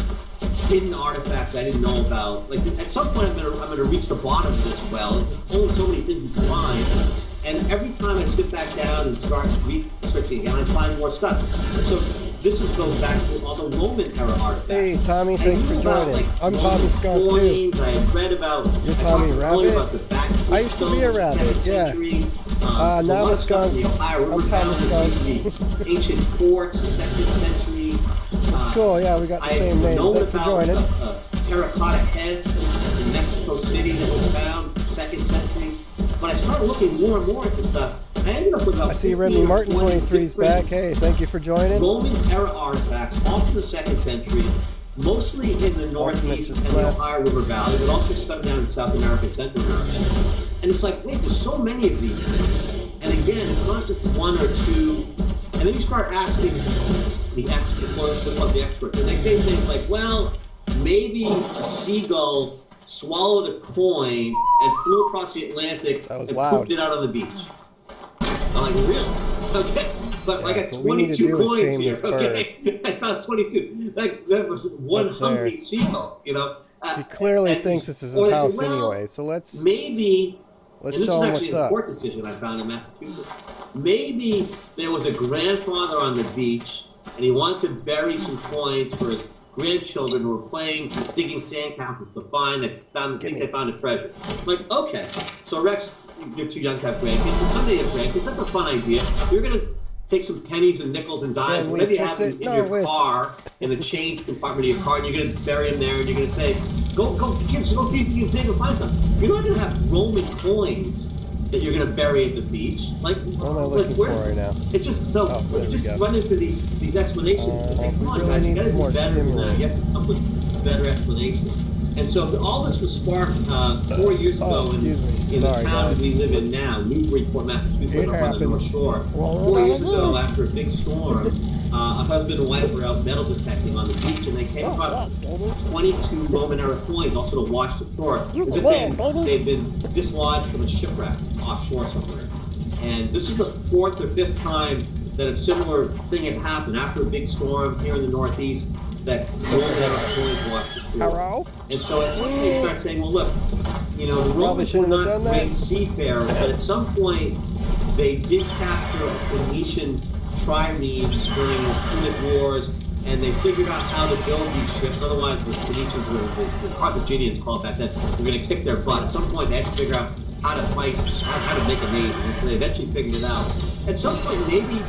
hidden artifacts I didn't know about. Like at some point, I'm gonna reach the bottom of this well. There's only so many things you can find, and every time I sit back down and start researching again, I find more stuff. And so this goes back to all the Roman era artifacts. Hey, Tommy, thanks for joining. I'm Tommy Skunk too. I read about. You're Tommy Rabbit. About the back I used to be a rabbit. Yeah. Now I'm a skunk. I'm Tommy Skunk. The ancient forts, 2nd century. That's cool. Yeah, we got the same name. Thanks for joining. A terracotta head in Mexico City that was found 2nd century. When I started looking more and more into stuff, I ended up with about I see Remy Martin 23's back. Hey, thank you for joining. Roman era artifacts, all from the 2nd century, mostly in the Northeast and the Ohio River Valley, but also some down in South America and Central America. And it's like, wait, there's so many of these things. And again, it's not just one or two. And then you start asking the experts, and they say things like, well, maybe a seagull swallowed a coin and flew across the Atlantic and pooped it out on the beach. I'm like, really? Okay. But I got 22 coins here. Okay. I found 22. That was one hungry seagull, you know. He clearly thinks this is his house anyway. So let's show him what's this is actually up. a court decision I found in Massachusetts. Maybe there was a grandfather on the beach and he wanted to bury some coins for his grandchildren who were digging sandcastles to find they found a treasure. I'm like, okay, so Rex, you're too young to have grandkids, but someday you have grandkids. That's a fun idea. You're gonna take some pennies and nickels and dimes, whatever you have in your car, in the change compartment of your car, and you're gonna bury them there, and you're gonna say, go, kids, go see if you can dig and find something. You're not gonna have Roman coins that you're gonna bury at the beach. Like, what am I looking for right now? It just run into these explanations. Come on, guys, you gotta do better than that. You have to come with better explanations. And so all this was sparked 4 years ago in the town we live in now, Newburyport, Massachusetts, up on the North Shore. 4 years ago, after a big storm, a husband and wife were out metal detecting on the beach, and they came across 22 Roman era coins, also to watch the shore, as if they'd been dislodged from a shipwreck offshore somewhere. And this is the 4th or 5th time that a similar thing had happened after a big storm here in the Northeast, that Roman era coins washed the shore. And so at some point they start saying, well, look, you know, the Romans were not great seafarers, but at some point they did capture a Phoenician trireme during the Punic Wars, and they figured out how to build these ships. Otherwise, the Phoenicians the Carthaginians called back then, were going to kick their butt. At some point, they had to figure out how to fight, how to make a navy, and so they eventually figured it out. At some point, maybe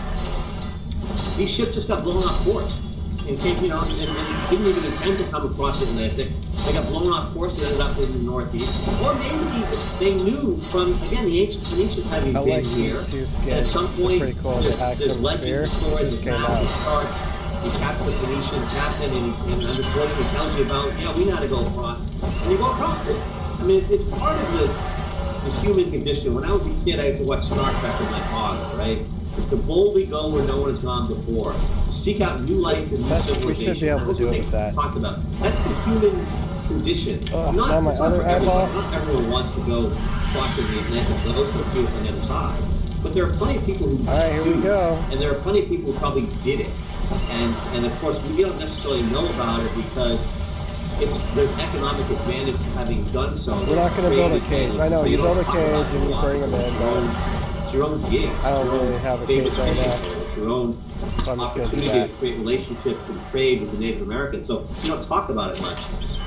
these ships just got blown off course. And came, you know, and didn't even intend to come across the Atlantic. They got blown off course and ended up in the Northeast. Or maybe they knew from, again, the ancient Phoenicians having been here. At some point, there's legends, stories, there's maps, charts. You capture the Phoenician captain, and under torture he tells you about, we know how to go across. And you go across it. I mean, it's part of the human condition. When I was a kid, I used to watch Star Trek with my father, right? To boldly go where no one has gone before, to seek out new life and new civilization. We should be able to do it with that. Talked about. That's the human condition. Not everyone wants to go crossing the Atlantic. Those can see it on the other side. But there are plenty of people who do, and there are plenty of people who probably did it. And of course, we don't necessarily know about it because there's economic advantage to having done so. We're not going to build a cage. I know, you build a cage and you bring them in. It's your own gig. I don't really have a case right now. It's your own opportunity to create relationships and trade with the Native Americans. So you don't talk about it much.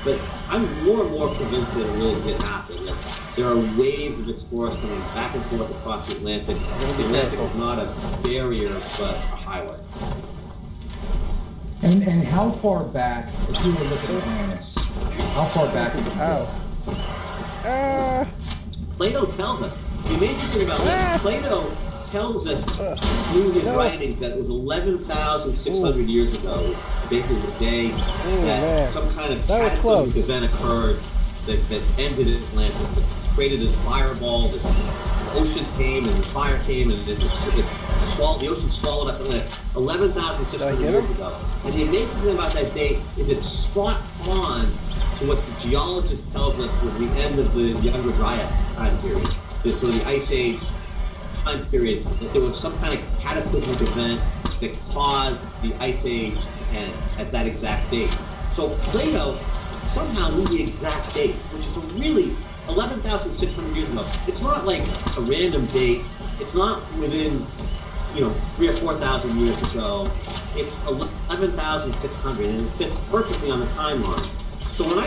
But I'm more and more convinced that it really did happen. That there are waves of explorers coming back and forth across the Atlantic. The Atlantic is not a barrier, but a highway. And how far back, if you were looking at planets, how far back would you go? Plato tells us. The amazing thing about that, Plato tells us through his writings that it was 11,600 years ago, it was basically the day that some kind of cataclysmic event occurred that ended Atlantis. It created this fireball, the oceans came and the fire came and the ocean swallowed up Atlantis 11,600 years ago. And the amazing thing about that date is it's spot on to what the geologist tells us was the end of the Younger Dryas time period. So the Ice Age time period, that there was some kind of cataclysmic event that caused the Ice Age to end at that exact date. So Plato somehow knew the exact date, which is a really 11,600 years ago. It's not like a random date. It's not within, 3,000 or 4,000 years ago. It's 11,600, and it fits perfectly on the timeline. So when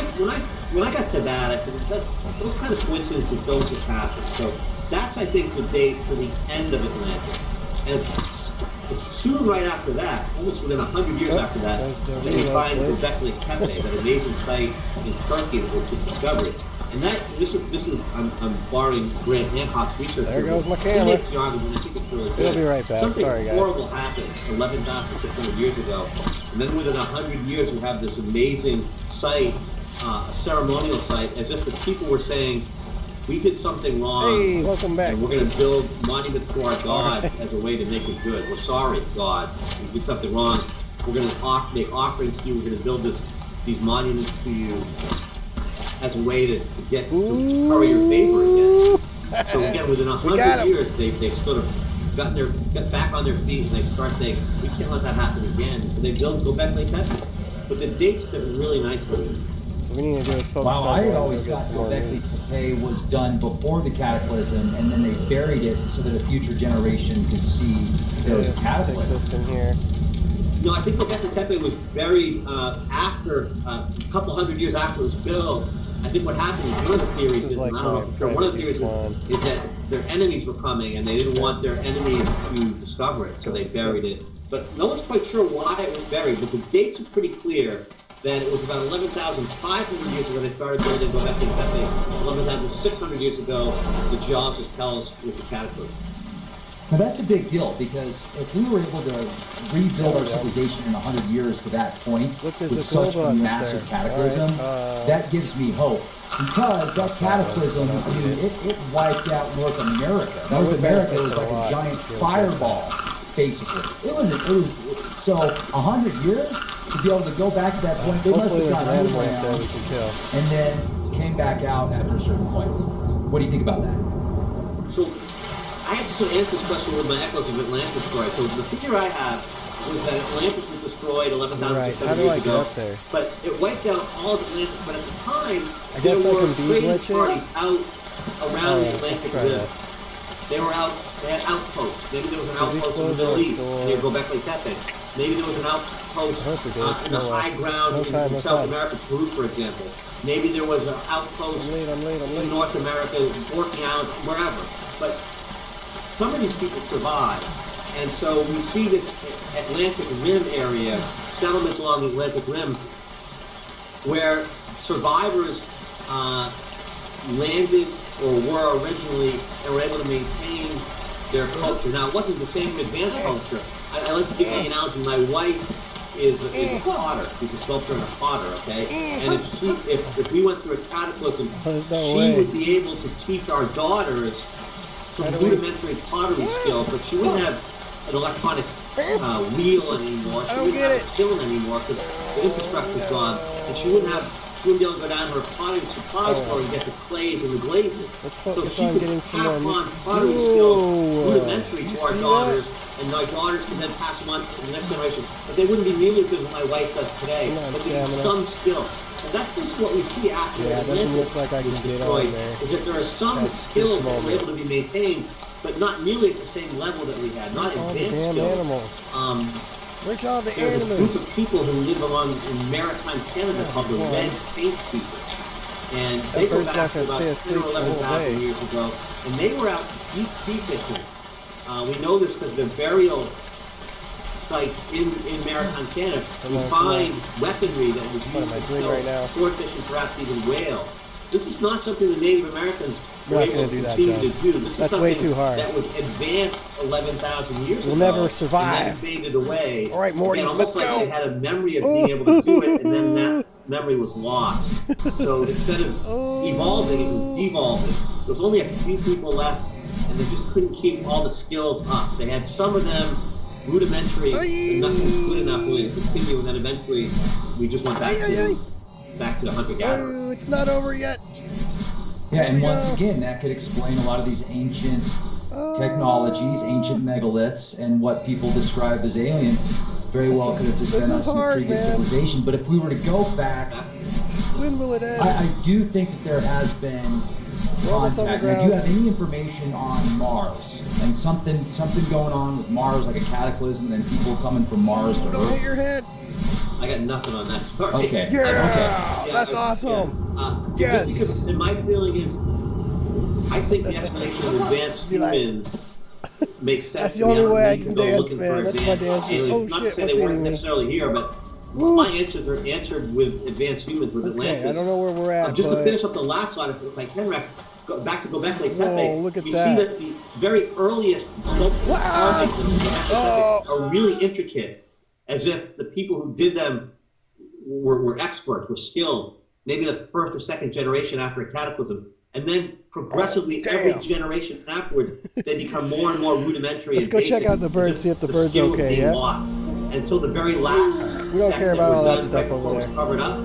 I got to that, I said, those kind of coincidences don't just happen. So that's, I think, the date for the end of Atlantis. And it's soon right after that, almost within 100 years after that, that we find Göbekli Tepe, that amazing site in Turkey that was just discovered. And this is I'm borrowing Grant Hancock's research. There goes my camera. I think it's really good. It'll be right back. Something Sorry, guys. horrible happened 11,600 years ago. And then within 100 years, we have this amazing site, a ceremonial site, as if the people were saying, we did something wrong. Hey, welcome back. And we're going to build monuments to our gods as a way to make it good. We're sorry, gods. We did something wrong. We're going to make offerings to you. We're going to build these monuments to you as a way to get to curry your favor again. So again, within 100 years, they've sort of got back on their feet, and they start saying, we can't let that happen again. So they build Göbekli Tepe. But the dates fit really nicely. So we need to do is focus on. Wow, I always thought Göbekli Tepe was done before the cataclysm, and then they buried it so that a future generation could see there was a cataclysm. Stick this in here. No, I think Göbekli Tepe was buried after a couple hundred years after it was built. I think what happened, one of the theories is, like I don't know, one of the theories is that their enemies were coming and they didn't want their enemies to discover it, so they buried it. But no one's quite sure why it was buried, but the dates are pretty clear that it was about 11,500 years ago they started building Göbekli Tepe. 11,600 years ago, the geologists tell us it was a cataclysm. Now that's a big deal, because if we were able to rebuild our civilization in 100 years to that point with such a massive cataclysm, that gives me hope. Because that cataclysm, I mean, it wiped out North America. North America was like a giant fireball, basically. It was so 100 years to be able to go back to that point. They must have gone underground and then came back out after a certain point. What do you think about that? So I had to sort of answer this question with my Echoes of Atlantis story. So the figure I have was that Atlantis was destroyed 11,600 years ago, but it wiped out all of Atlantis. But at the time, there were trading parties out around the Atlantic Rim. They had outposts. Maybe there was an outpost in the Middle East near Göbekli Tepe. Maybe there was an outpost in the high ground in South America, Peru, for example. Maybe there was an outpost in North America, Orkney Islands, wherever. But some of these people survived, and so we see this Atlantic Rim area, settlements along the Atlantic Rim, where survivors landed or were originally and were able to maintain their culture. Now, it wasn't the same advanced culture. I like to give you the analogy. My wife is a potter. She's a sculptor and a potter, okay? And if we went through a cataclysm, she would be able to teach our daughters some rudimentary pottery skills, but she wouldn't have an electronic wheel anymore. She wouldn't have a kiln anymore because the infrastructure's gone, and she wouldn't be able to go down to her pottery supply store and get the clays and the glazes. So she could pass on pottery skills rudimentary to our daughters, and our daughters can then pass them on to the next generation. But they wouldn't be nearly as good as my wife does today. But there'd be some skill. And that's basically what we see after Atlantis was destroyed, is that there are some skills that were able to be maintained, but not nearly at the same level that we had, not advanced skills. Where's all the There's animals? a group of people who live in maritime Canada called the Red Paint People. And they go back to about 10 or 11,000 years ago, and they were out deep sea fishing. We know this because the burial sites in maritime Canada, we find weaponry that was used to kill swordfish and perhaps even whales. This is not something the Native Americans were able to continue to do. This is something that was advanced 11,000 years ago. We'll never survive. And then faded away. All right, Morty, let's go. Almost like they had a memory of being able to do it, and then that memory was lost. So instead of evolving, it was devolving. There was only a few people left, and they just couldn't keep all the skills up. They had some of them rudimentary, and nothing was good enough really to continue, and then eventually we just went back to the hunter-gatherer. It's not over yet. Yeah, and once again, that could explain a lot of these ancient technologies, ancient megaliths, and what people describe as aliens. Very well could have just been us in the previous civilization. But if we were to go back, when will it end? I do think that there has been contact. Now, do you have any information on Mars and something going on with Mars, like a cataclysm, and then people coming from Mars to Earth? Don't hit your head. I got nothing on that story. Okay. Yeah, that's awesome. Yes. And my feeling is, I think the explanation of advanced humans makes sense. That's the only way I can dance, looking man. for That's my advanced dance. aliens. Not to say they weren't necessarily here, but my answers are answered with advanced humans, with Atlantis. I don't know where we're at. Just to finish up the last slide, if I can, Rex, back to Göbekli Tepe. Look at you that. see that the very earliest sculptures carvings of Göbekli Tepe are really intricate, as if the people who did them were experts, were skilled. Maybe the first or second generation after a cataclysm, And then progressively, every generation afterwards, they become more and more rudimentary. Let's go check out the bird, see if the bird's okay. Yeah. Lost until the very last. We don't care about all that stuff over there. Covered up.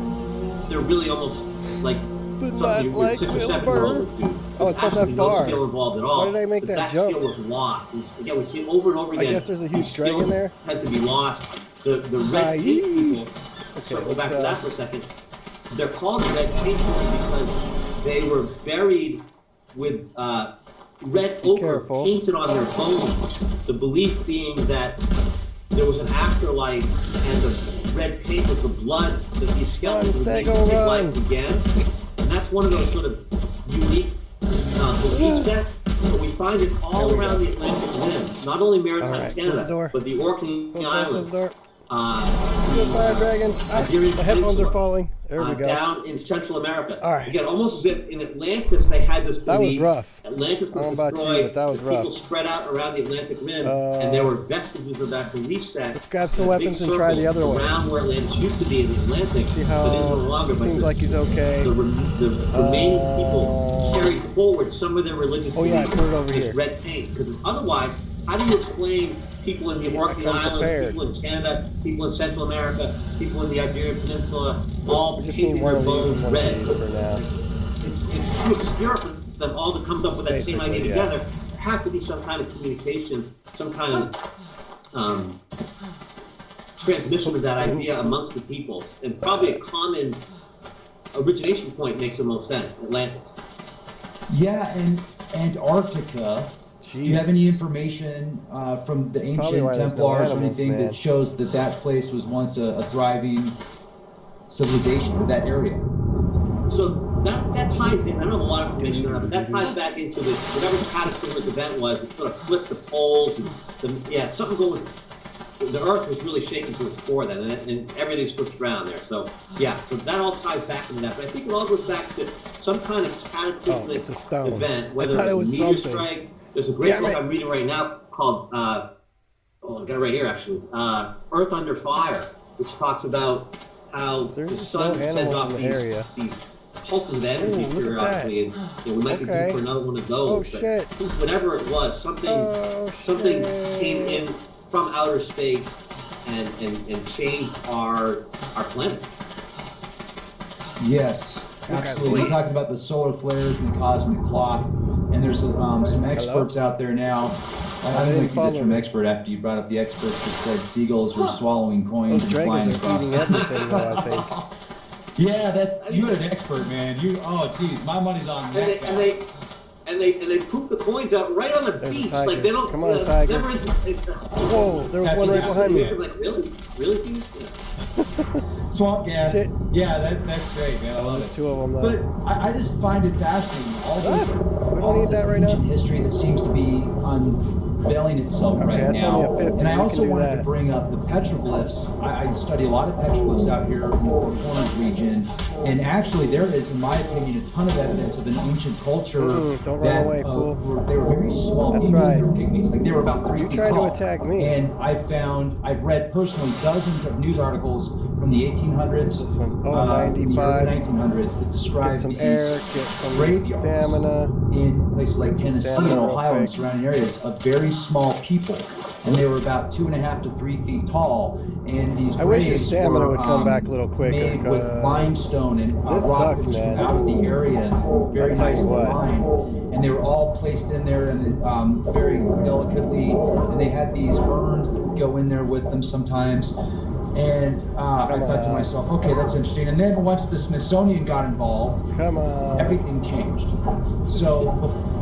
They're really almost like something you would 6 or 7 year old would do. Oh, it's not that far. No skill involved at all. Why did I make that That jump? skill was lost. Again, we see it over and over again. I guess there's a huge dragon there. Had to be lost. The red paint people. Okay, go back to that for a second. They're called red paint people because they were buried with red ochre painted on their bones. The belief being that there was an afterlife, and the red paint was the blood that these skeletons would make life again. And that's one of those sort of unique belief sets. But we find it all around the Atlantic Rim, not only maritime Canada, but the Orkney Islands. Goodbye, dragon. The headphones are falling. There we go. Down in Central America. All right. Again, almost as if in Atlantis they had this belief. That was rough. Atlantis was destroyed. But that was rough. People spread out around the Atlantic Rim, and there were vestiges of that belief set. Let's grab some weapons and try the other one. Around where Atlantis used to be in the Atlantic. See how but is no longer. Seems like he's okay. The remaining people carried forward some of their religious beliefs. Put it over this here. Red paint, because otherwise, how do you explain people in the Orkney Islands, people in Canada, people in Central America, people in the Iberian Peninsula, all painting their bones red? It's too obscure for them all to come up with that same idea together. There has to be some kind of communication, some kind of transmission of that idea amongst the peoples, and probably a common origination point makes the most sense, Atlantis. Yeah, and Antarctica. Do you have any information from the ancient Templars or anything that shows that that place was once a thriving civilization, or that area? So that ties in. I don't have a lot of information on that, but that ties back into the whatever catastrophic event was. It sort of flipped the poles, and something going. The Earth was really shaking to its core then, and everything switched around there. So so that all ties back into that. But I think it all goes back to some kind of cataclysmic event, whether it was a meteor strike. There's a great book I'm reading right now called, I got it right here actually, Earth Under Fire, which talks about how the sun sends off these pulses of energy periodically, and we might be due for another one of those. But whatever it was, something came in from outer space and changed our planet. Yes. Absolutely. We're talking about the solar flares and the cosmic clock, and there's some experts out there now. I don't think you're an expert after you brought up the experts that said seagulls were swallowing coins and flying across. Those dragons are eating everything, though, I think. Yeah, you're an expert, man. Geez, my money's on that. And they poop the coins out right on the beach. Like they don't. Come on, tiger. Whoa, there was one right behind me. Like really, dude? Swamp gas. Shit. Yeah, that's great, man. I love it. There's two of them, though. But I just find it fascinating. All this ancient history that seems to be unveiling itself right now. Only a 50. And I also wanted to bring up the petroglyphs. I study a lot of petroglyphs out here in the Four Corners region, and actually there is, in my opinion, a ton of evidence of an ancient culture don't run away, fool. They were very small. That's right. They were pygmies. Like they were about 3 feet tall. You tried to attack me. And I've read personally dozens of news articles from the 1800s, this one. the 95. 1900s that describe get some these air, get some graveyards stamina in places like Tennessee and Ohio and surrounding areas of very small people, and they were about 2.5 to 3 feet tall. And these I wish your graves stamina were would come back a little quicker. made with limestone and this rock sucks, that was man. from out of the area and very nicely lined. And they were all placed in there and very delicately. And they had these urns that would go in there with them sometimes. And I thought to myself, okay, that's interesting. And then once the Smithsonian got involved, everything changed. So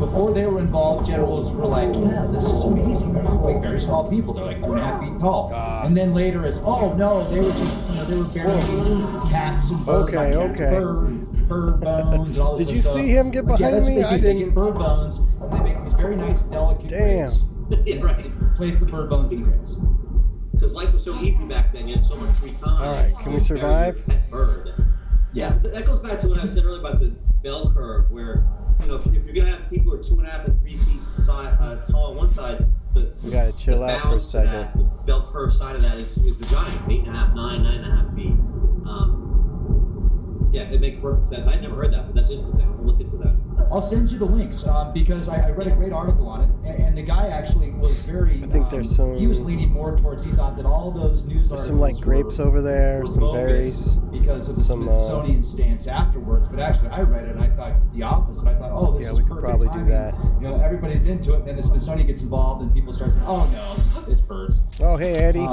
before they were involved, generals were like, yeah, this is amazing. They're like very small people. They're like 2.5 feet tall. And then later it's, oh no, they were just, they were burying cats and bird bones and all this Did you stuff. see him get behind me? I didn't. They get bird bones, and they make these very nice, delicate graves. Yeah, right. Place the bird bones in graves. Because life was so easy back then, you had so much free time. All right, can we survive? Pet bird. Yeah, that goes back to what I said earlier about the bell curve, where if you're gonna have people who are 2.5 and 3 feet tall on one side, we gotta chill out for a second. The bell curve side of that is the giants, 8.5, 9.5 feet. Yeah, it makes perfect sense. I'd never heard that, but that's interesting. I'll look into that. I'll send you the links because I read a great article on it, and the guy actually was very. I think there's some. He was leaning more towards. He thought that all those news articles some like grapes over there, some berries, because of the Smithsonian stance afterwards. But actually, I read it and I thought the opposite. I thought, oh, this is we could perfect probably timing. do that. You know, everybody's into it, and then the Smithsonian gets involved, and people start saying, oh no, it's birds. Oh, hey Eddie,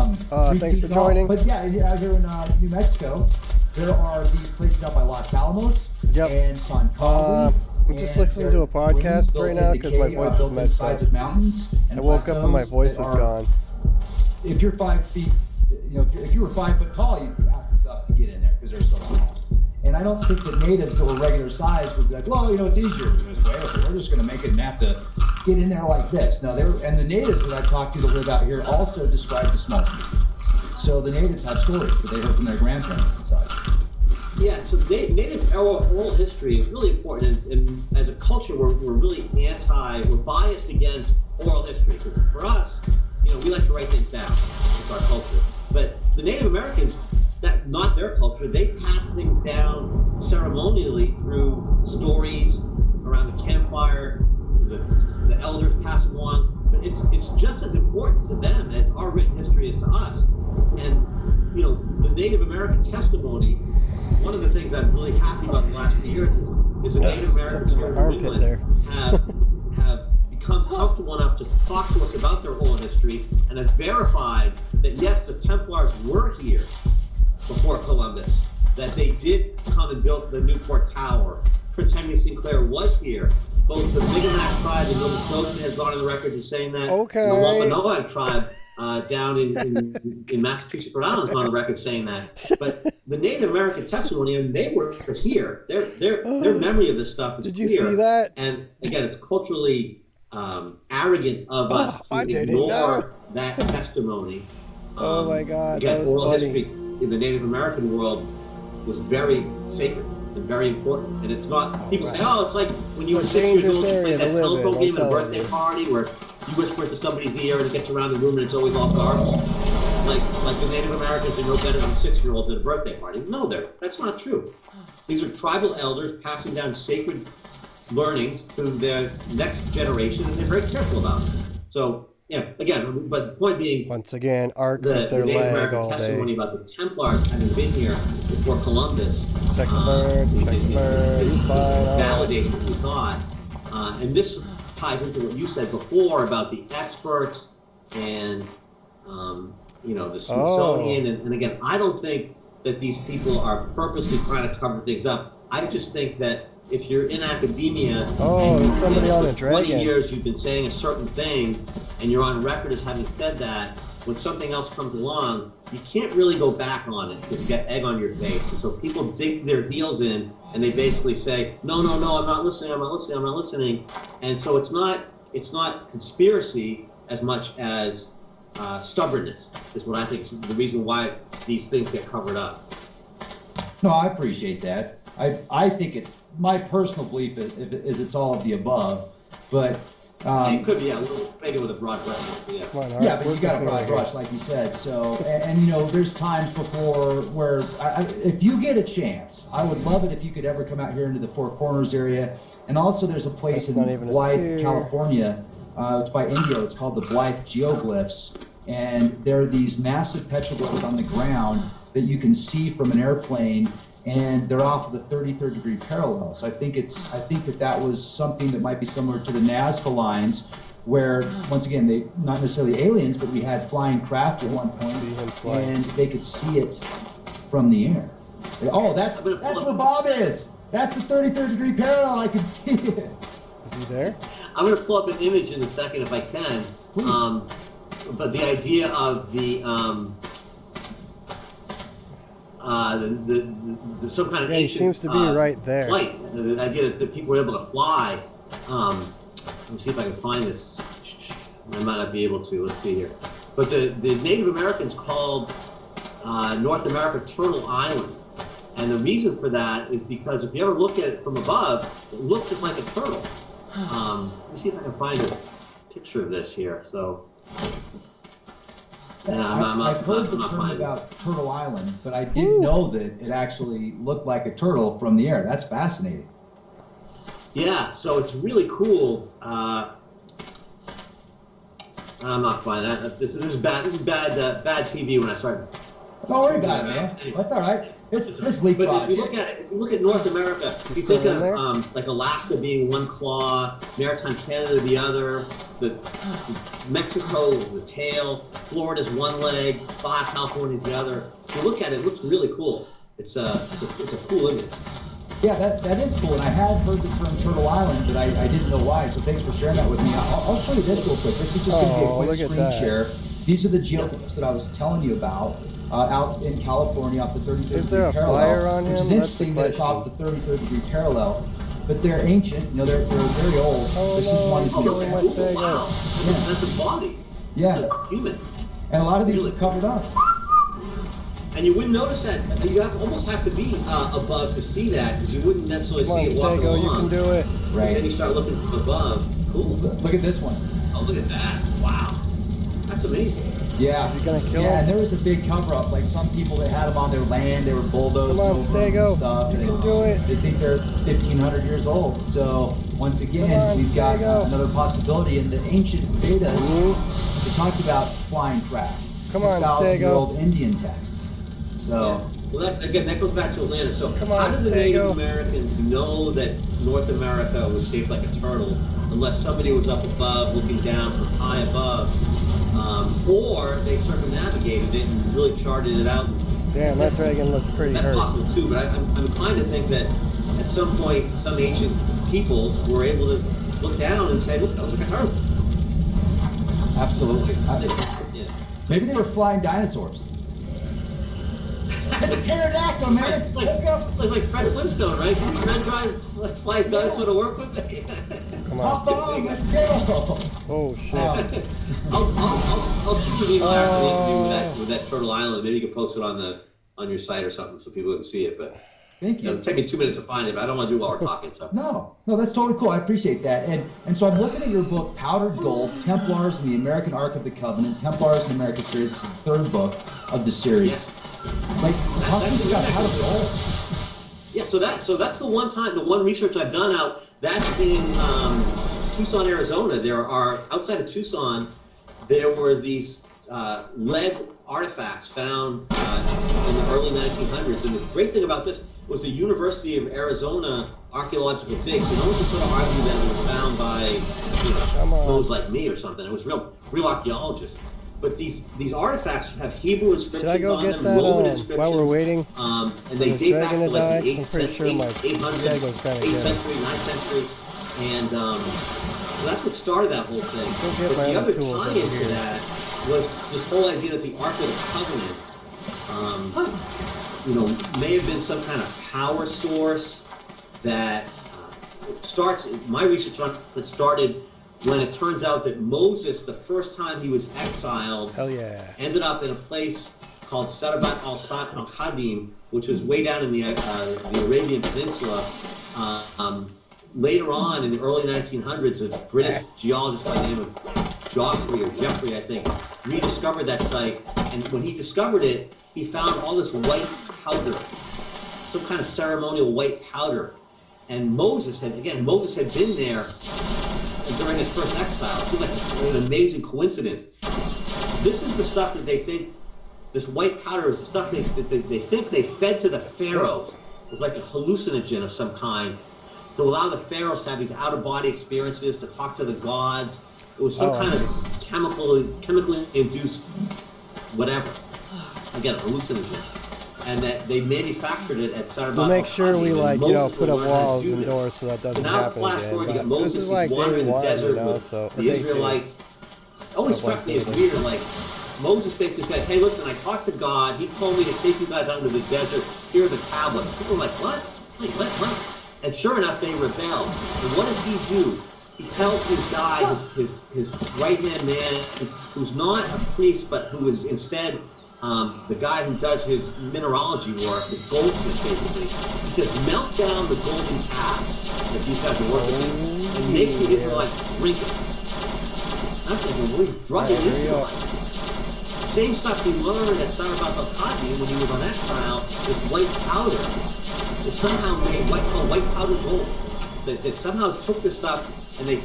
thanks for joining. But yeah, here in New Mexico, there are these places out by Los Alamos and San Cosme. I'm just listening to a podcast right now because my voice is messed up. I woke up and my voice was gone. If you're 5 feet, you know, if you were 5 foot tall, you'd have to get in there because they're so small. And I don't think the natives that were regular size would be like, well, you know, it's easier this way, so we're just going to make it and have to get in there like this. No, and the natives that I've talked to that live out here also describe the small people. So the natives have stories that they heard from their grandparents and such. Yeah, so native oral history is really important, and as a culture, we're really we're biased against oral history, because for us, you know, we like to write things down. It's our culture. But the Native Americans, that's not their culture. They pass things down ceremonially through stories around the campfire. The elders pass them along, but it's just as important to them as our written history is to us. And you know, the Native American testimony. One of the things I'm really happy about the last few years is the Native Americans here in New England have become comfortable enough to talk to us about their oral history and have verified that yes, the Templars were here before Columbus, that they did come and build the Newport Tower. Prince Henry Sinclair was here. Both the Mi'kmaq tribe in Nova Scotia has gone on the record as saying that. Okay. And the Wampanoag tribe down in Massachusetts, Rhode Island, is on the record saying that. But the Native American testimony, and they were here. Their memory of this stuff is Did clear. you see that? And again, it's culturally arrogant of us to ignore that testimony. Oh my God! Again, that was oral funny. history in the Native American world was very sacred and very important. And it's not, people say, oh, it's like when you were 6 years old, you played that telephone game at a birthday party where you whisper into somebody's ear and it gets around the room and it's always all dark. Like the Native Americans are no better than 6-year-olds at a birthday party. No, that's not true. These are tribal elders passing down sacred learnings to their next generation, and they're very careful about it. So, yeah, again, but the point being, once again, ARK with their Native leg American all testimony day. about the Templars having been here before Columbus Check the bird, validates what we thought. And this ties into what you said before about the experts and you know, the Smithsonian. And again, I don't think that these people are purposely trying to cover things up. I just think that if you're in academia and somebody on a for 20 dragon. years you've been saying a certain thing and you're on record as having said that, when something else comes along, you can't really go back on it because you get egg on your face. And so people dig their heels in and they basically say, no, I'm not listening. And so it's not conspiracy as much as stubbornness is what I think is the reason why these things get covered up. No, I appreciate that. I think it's my personal belief is it's all of the above, but it could be maybe with a broad brush. Yeah, but you got a broad brush, like you said. So, and you know, there's times before where if you get a chance, I would love it if you could ever come out here into the Four Corners area. And also, there's a place in Blythe, California. It's by Indio. It's called the Blythe Geoglyphs, and there are these massive petroglyphs on the ground that you can see from an airplane. And they're off of the 33rd degree parallel. So I think that was something that might be similar to the Nazca lines, where once again they not necessarily aliens, but we had flying craft at one point, and they could see it from the air. That's where Bob is. That's the 33rd degree parallel. I can see it. Is he there? I'm going to pull up an image in a second if I can. But the idea of the some kind of ancient, he seems to be right there. Flight. The idea that people were able to fly. Let me see if I can find this. I might not be able to. Let's see here. But the Native Americans called North America Turtle Island. And the reason for that is because if you ever look at it from above, it looks just like a turtle. Let me see if I can find a picture of this here. So. I've heard the term about Turtle Island, but I didn't know that it actually looked like a turtle from the air. That's fascinating. Yeah, so it's really cool. I'm not finding that. This is bad. This is bad TV when I start. Don't worry about it, man. Anyway. That's all right. This leapfrog. But if you look at North America, you think of like Alaska being one claw, Maritime Canada the other, the Mexico is the tail, Florida's one leg, Baja California's the other. If you look at it, it looks really cool. It's a cool image. Yeah, that is cool, and I had heard the term Turtle Island, but I didn't know why, so thanks for sharing that with me. I'll show you this real quick. This is just going to be a quick screen share. These are the geoglyphs that I was telling you about out in California off the 33rd degree parallel. Is there a flyer on him? Which is interesting that it's off the 33rd degree parallel, but they're ancient, you know, they're very old. This is one Wow, that's a body. Yeah. It's a human. And a lot of these are covered up. And you wouldn't notice that. You almost have to be above to see that, because you wouldn't necessarily see it walking along. You can do it. Right. And then you start looking from above. Cool. Look at this one. Oh, look at that. Wow. That's amazing. Yeah. Is he gonna kill him? Yeah, and there was a big cover-up. Like some people that had them on their land, they were bulldozed Come on, over Stego. and stuff. You can do it. They think they're 1,500 years old. So once again, we've got another possibility. In the ancient Vedas, they talked about flying craft. Come on, 6,000-year-old Indian texts. So. Yeah. Well, that goes back to Atlanta. So Come on, how did the Native Stego. Americans know that North America was shaped like a turtle, unless somebody was up above looking down from high above, or they circumnavigated it and really charted it out? Damn, that dragon looks pretty hurt. That's possible too, but I'm inclined to think that at some point some ancient peoples were able to look down and say, look, that looks like a turtle. Absolutely. Yeah. Maybe they were flying dinosaurs. It's a pterodactyl, man. Like Fred Flintstone, right? Didn't Fred fly his dinosaur to work with? Come Hop on. on, let's go. Oh, shit. I'll shoot you an email after the interview with that Turtle Island. Maybe you can post it on your site or something so people can see it. But Thank you. it'll take me 2 minutes to find it, but I don't want to do it while we're talking. So No, that's totally cool. I appreciate that. And so I'm looking at your book, Powdered Gold, Templars and the American Ark of the Covenant, Templars in America series. This is the third book of the series. Yes. Like, talk to us about Powdered Gold. Yeah, so that's the one research I've done out. That's in Tucson, Arizona. There are outside of Tucson, there were these lead artifacts found in the early 1900s. And the great thing about this was the University of Arizona archaeological digs. So no one could sort of argue that it was found by those like me or something. It was real archaeologists. But these artifacts have Hebrew inscriptions on them, Roman inscriptions. While we're waiting, and they date back to like the 8th century, 9th century. And so that's what started that whole thing. But the other tie-in to that was this whole idea that the Ark of the Covenant, may have been some kind of power source that starts. My research on it started when it turns out that Moses, the first time he was exiled, ended up in a place called Sarabat al-Qadim, which was way down in the Arabian Peninsula. Later on, in the early 1900s, a British geologist by the name of Jeffrey, I think, rediscovered that site. And when he discovered it, he found all this white powder, some kind of ceremonial white powder. And Moses had been there during his first exile. It seemed like an amazing coincidence. This is the stuff that they think, this white powder is the stuff they think they fed to the pharaohs. It was like a hallucinogen of some kind to allow the pharaohs to have these out-of-body experiences, to talk to the gods. It was some kind of chemically induced whatever. Again, hallucinogen. And that they manufactured it at Sarabat. We'll make sure we put up walls and doors so that doesn't happen again. But this is like day one, the Israelites. It always struck me as weird. Like Moses basically says, "Hey, listen, I talked to God. He told me to take you guys out into the desert. Here are the tablets." People are like, "What? Wait, what?" And sure enough, they rebelled. And what does he do? He tells his guy, his right-hand man, who's not a priest, but who is instead the guy who does his mineralogy work, his goldsmith basically, he says, melt down the golden calves that these guys are working and make the Israelites drink it. I'm thinking, well, he's drugging Israelites. The same stuff he learned at Sarabat al-Qadim when he was on exile, this white powder is somehow made what's called white powdered gold. that somehow took this stuff and they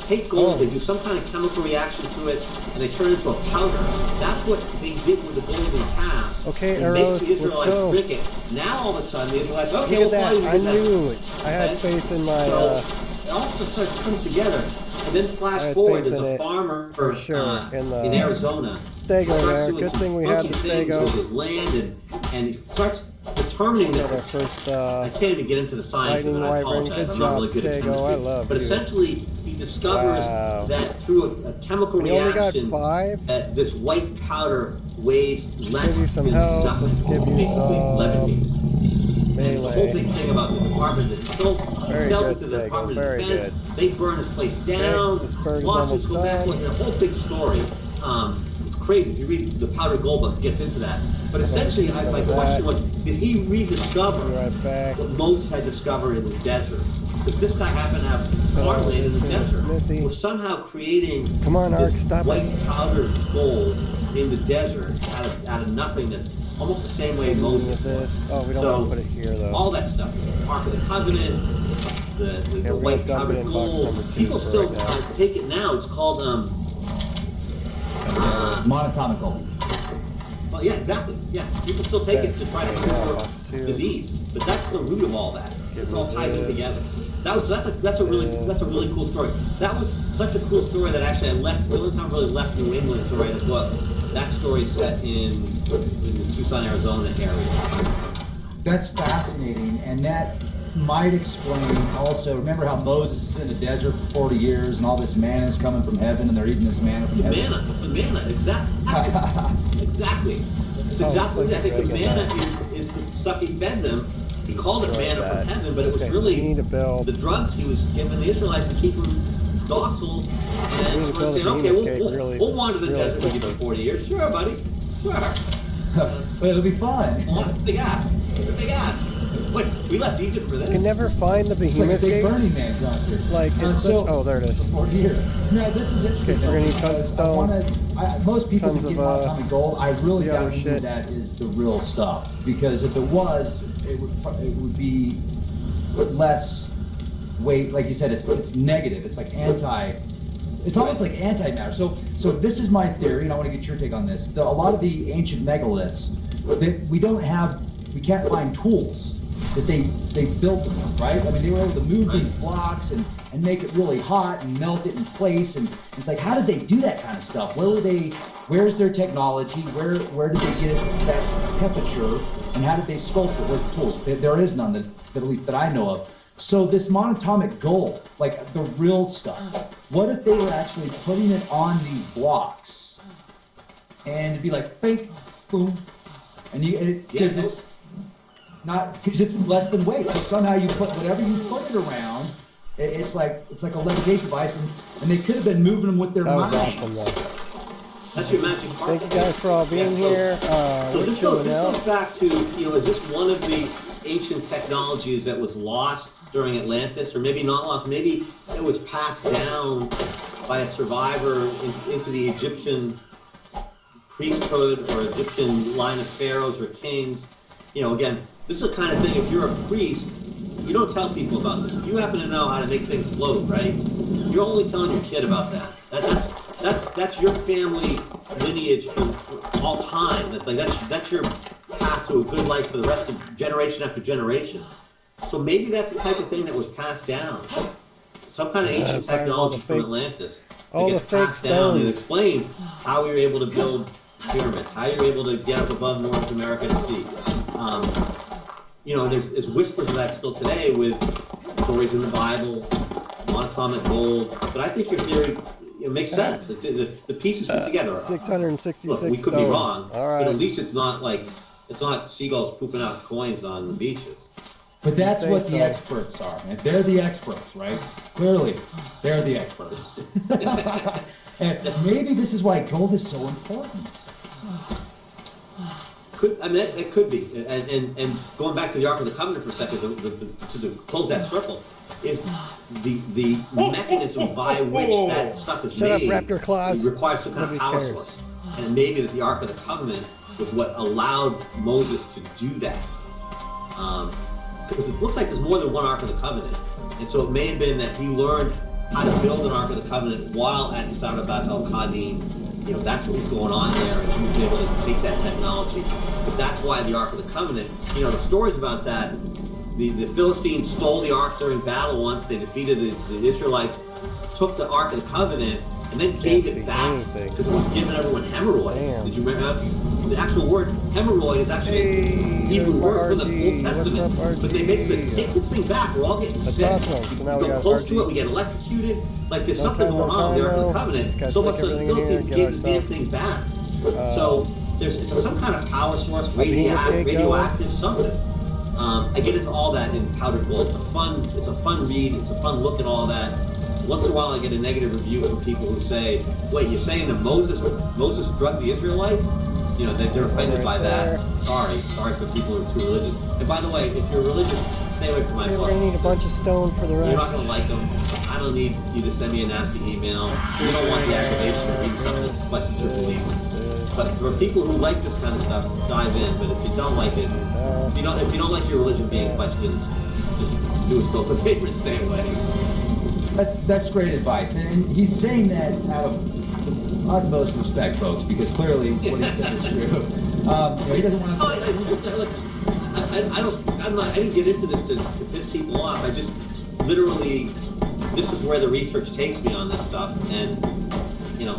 take gold, they do some kind of chemical reaction to it, and they turn it into a powder. That's what they did with the golden calves. Okay, it Eros, makes the Israelites let's go. drink it. Now all of a sudden the Israelites, okay, Look we'll at follow that. you I with knew that. it. I had faith in my... So it all starts comes together. And then I flash had forward, faith there's in a it, farmer for sure, in Arizona. Stego Starts there. doing Good some thing we had funky the things Stego. with his land, and he starts determining that Got our first, I can't even get into the science of it. lightning I wyvern. apologize. Good I'm job, not really good at Stego. chemistry. I love but you. essentially, he discovers Wow. that through a chemical We only got reaction, 5. that this white powder weighs less Give you some than health. nothing. Let's give you Basically, some levitates. And the whole melee. big thing about the department that sells Very it good, to the Stego. Department of Very Defense. good. They burn this place down. this bird is Lawsuits almost go back. done. The whole big story. It's crazy. If you read the Powder Gold book, it gets into that. But essentially, my question was, did he rediscover Be right back. what Moses had discovered in the desert? Because this guy happened to have farmland in the this is desert. Smithy. We're somehow creating Come on, Ark, this stop white it. powdered gold in the desert out of nothingness. Almost the same way Moses With this. Oh, we don't so, want to put it here, though. all that stuff, Ark of the Covenant, the we're gonna white dump it powdered in box gold. number 2 People for still right now. take it now. It's called Monatomic gold. well, yeah, exactly. Yeah, people still take it to try to cure box 2. disease, but that's the root of all that. It all ties in this. together. That's a really cool story. That was such a cool story that actually I left. The only time I really left New England to write a book. That story is set in the Tucson, Arizona area. That's fascinating, and that might explain also, remember how Moses is in the desert for 40 years and all this manna is coming from heaven and they're eating this manna from heaven? Manna, it's the manna, exactly. Exactly. It's exactly like I think the regular manna is the stuff he fed them. He called it manna that. from heaven, but it was Okay, so really we need to build- the drugs he was giving the Israelites to keep them docile. And need to so build a saying, okay, behemoth cake we'll wander the really desert with you for quickly. 40 years. Sure, buddy. Sure. But it'll be fun. Well, that's a big ask. It's a big ask. Wait, we left Egypt for this. I can never find the It's like a behemoth big Burning gates. Man concert. Like, it's such... Oh, there it is. For 40 years. No, this is interesting. Okay, so we're gonna need though, tons of because stone, most people tons can get of, monatomic gold. I really the other doubt shit. that is the real stuff. Because if it was, it would be less weight. Like you said, it's negative. It's like it's almost like antimatter. So this is my theory, and I want to get your take on this. A lot of the ancient megaliths, we can't find tools that they built them, right? I mean, they were able to move these blocks and make it really hot and melt it in place. And it's like, how did they do that kind of stuff? Where's their technology? Where did they get it that temperature? And how did they sculpt it? Where's the tools? There is none that at least that I know of. So this monatomic gold, like the real stuff, what if they were actually putting it on these blocks? And it'd be like, bing, boom. And because it's not, because it's less than weight. So somehow you put whatever you put it around, it's like a levitation device, and they could have been moving them with their That was minds. awesome, though. That's your magic carpet. Thank you guys for all being here. So We're this chilling goes out. back to, is this one of the ancient technologies that was lost during Atlantis, or maybe not lost, maybe it was passed down by a survivor into the Egyptian priesthood or Egyptian line of pharaohs or kings. Again, this is the kind of thing, if you're a priest, you don't tell people about this. If you happen to know how to make things float, right? You're only telling your kid about that. That's your family lineage for all time. That's your path to a good life for the rest of generation after generation. So maybe that's the type of thing that was passed down. Some kind of ancient technology from Atlantis. All the gets fake passed down and stones. explains how we were able to build pyramids, how you're able to get up above North America to see. There's whispers of that still today with stories in the Bible, monatomic gold. But I think your theory makes sense. The pieces fit together. 666 Look, we could be stone. wrong, All right. but at least it's not seagulls pooping out coins on the beaches. But that's say what so. the experts are, man. They're the experts, right? Clearly, they're the experts. And maybe this is why gold is so important. It could be. And going back to the Ark of the Covenant for a second, to close that circle, is the mechanism by which that stuff is Shut up, made. Raptor Claus. It requires some kind of Nobody power cares. source. And it may be that the Ark of the Covenant was what allowed Moses to do that. because it looks like there's more than one Ark of the Covenant, and so it may have been that he learned how to build an Ark of the Covenant while at Sarabat al-Qadim. You know, that's what was going on there, and he was able to take that technology. But that's why the Ark of the Covenant, you know, the stories about that, the Philistines stole the Ark during battle once, they defeated the Israelites, took the Ark of the Covenant, and then gave it back because it was giving everyone hemorrhoids. Damn. Did you remember? The actual word hemorrid is actually a Hebrew word for the Old Testament. But they basically said, take this thing back. We're all getting sick. Awesome. So now We we go got close RG. to it. We get electrocuted. Like there's something time, going on there in the Just covenant. gotta So much stick so the everything in here Philistines and gave get the damn ourselves, thing back. So there's some kind of power source, radioactive, something. I get into all that in Powdered Gold. It's a fun read. It's a fun look at all that. Once in a while, I get a negative review from people who say, "Wait, you're saying that Moses drugged the Israelites?" You know, they're offended by that. Sorry for people who are too religious. And by the way, if you're religious, stay away from my We're books. gonna need a bunch of stone for the You're not rest. gonna like them. I don't need you to send me a nasty email. You don't want the aggravation of reading something that questions your beliefs. But for people who like this kind of stuff, dive in. But if you don't like it, if you don't like your religion being questioned, just do us both a favor and stay away. That's great advice, and he's saying that out of the utmost respect, folks, because clearly what he said is true. You know, he doesn't want to. I didn't get into this to piss people off. I just literally, this is where the research takes me on this stuff, and you know,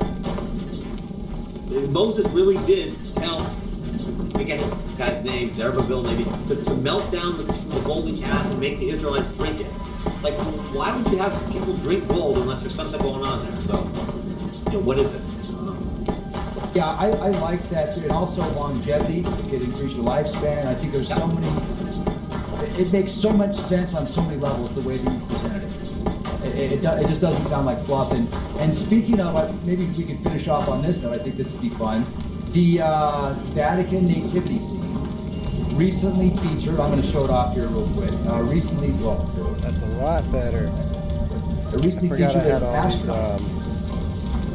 Moses really did tell, I forget the guy's name, Zerubbabel maybe, to melt down the golden calf and make the Israelites drink it. Like, why would you have people drink gold unless there's something going on there? So, you know, what is it? Yeah, I like that, and also longevity. It could increase your lifespan. I think there's so many. It makes so much sense on so many levels the way that you presented it. It just doesn't sound like fluff. And speaking of, maybe we can finish off on this note. I think this would be fun. The Vatican nativity scene recently featured. I'm going to show it off here real quick. That's a lot better. It recently forgot I featured had an all these, astronaut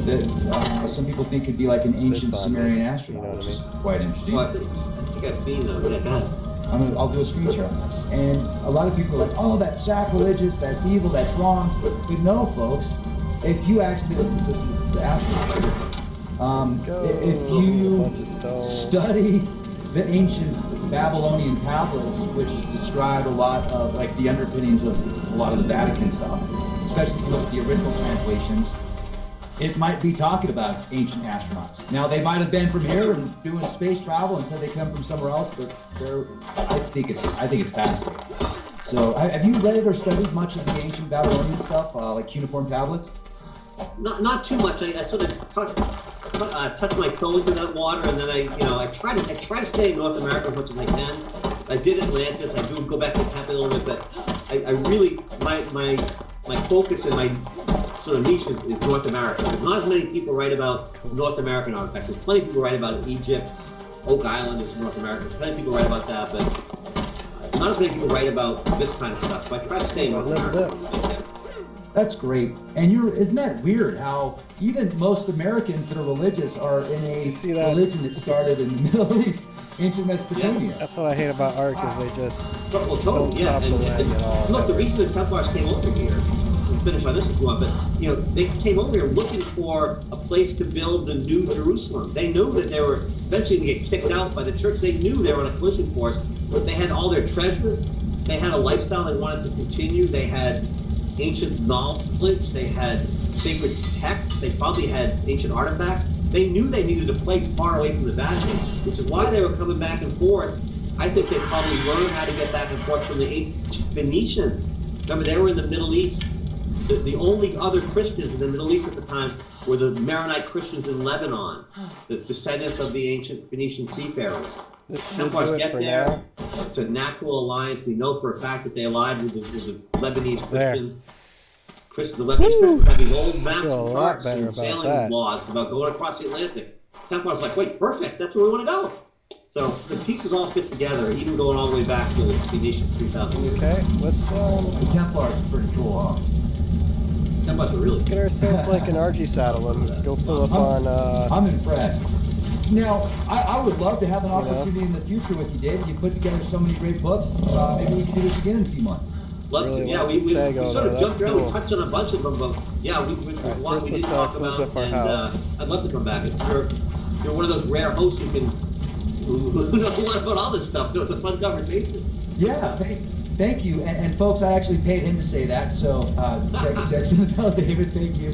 that some people think could be like an ancient Sumerian astronaut, you know what which I is mean? quite interesting. Well, I think I've seen those. Yeah, go ahead. I'll do a screen share on this. And a lot of people are like, oh, that's sacrilegious, that's evil, that's wrong. But no, folks, if you actually, this is the astronaut. If you study the ancient Babylonian tablets, which describe a lot of like the underpinnings of a lot of the Vatican stuff, especially if you look at the original translations, it might be talking about ancient astronauts. Now they might have been from here and doing space travel and said they come from somewhere else, but I think it's fascinating. So have you read or studied much of the ancient Babylonian stuff, like cuneiform tablets? Not too much. I sort of touch my toes in that water, and then I try to stay in North America as much as I can. I did Atlantis. I do go back to Tempe a little bit, but I really my focus and my sort of niche is North America. There's not as many people write about North American artifacts. There's plenty of people write about Egypt. Oak Island is North America. There's plenty of people write about that, but not as many people write about this kind of stuff. So I try to stay in North America. That's great. And isn't that weird how even most Americans that are religious are in a religion that started in the Middle East, ancient Mesopotamia. Yeah. That's what I hate about ARK is they just totally, don't stop the lag at all. Look, the reason the Templars came over here, we'll finish on this if you want, but they came over here looking for a place to build the new Jerusalem. They knew that they were eventually going to get kicked out by the church. They knew they were on a collision course, but they had all their treasures. They had a lifestyle they wanted to continue. They had ancient knowledge, they had sacred texts, they probably had ancient artifacts. They knew they needed a place far away from the Vatican, which is why they were coming back and forth. I think they probably learned how to get back and forth from the ancient Phoenicians. Remember, they were in the Middle East. The only other Christians in the Middle East at the time were the Maronite Christians in Lebanon, the descendants of the ancient Phoenician seafarers. Templars get there. It's a natural alliance. We know for a fact that they allied with the Lebanese Christians. The Lebanese Christians have these old maps and charts and sailing logs about going across the Atlantic. Templars like, wait, perfect. That's where we want to go. So the pieces all fit together, even going all the way back to the Phoenicians 3,000 years. Okay, let's The Templars are pretty cool. Templars are really get ourselves like an RG saddle and go fill up on. I'm impressed. Now, I would love to have an opportunity in the future with you, David. You put together so many great books. Maybe we can do this again in a few months. Love Really to. Yeah, love we the Stego, sort of though. jumped That's around. cool. We touched on a bunch of them, but yeah, we what we didn't talk close about. up our And house. I'd love to come back. You're one of those rare hosts who knows a lot about all this stuff. So it's a fun conversation. Yeah, thank you. And folks, I actually paid him to say that. So Jackson the Bell, David, thank you.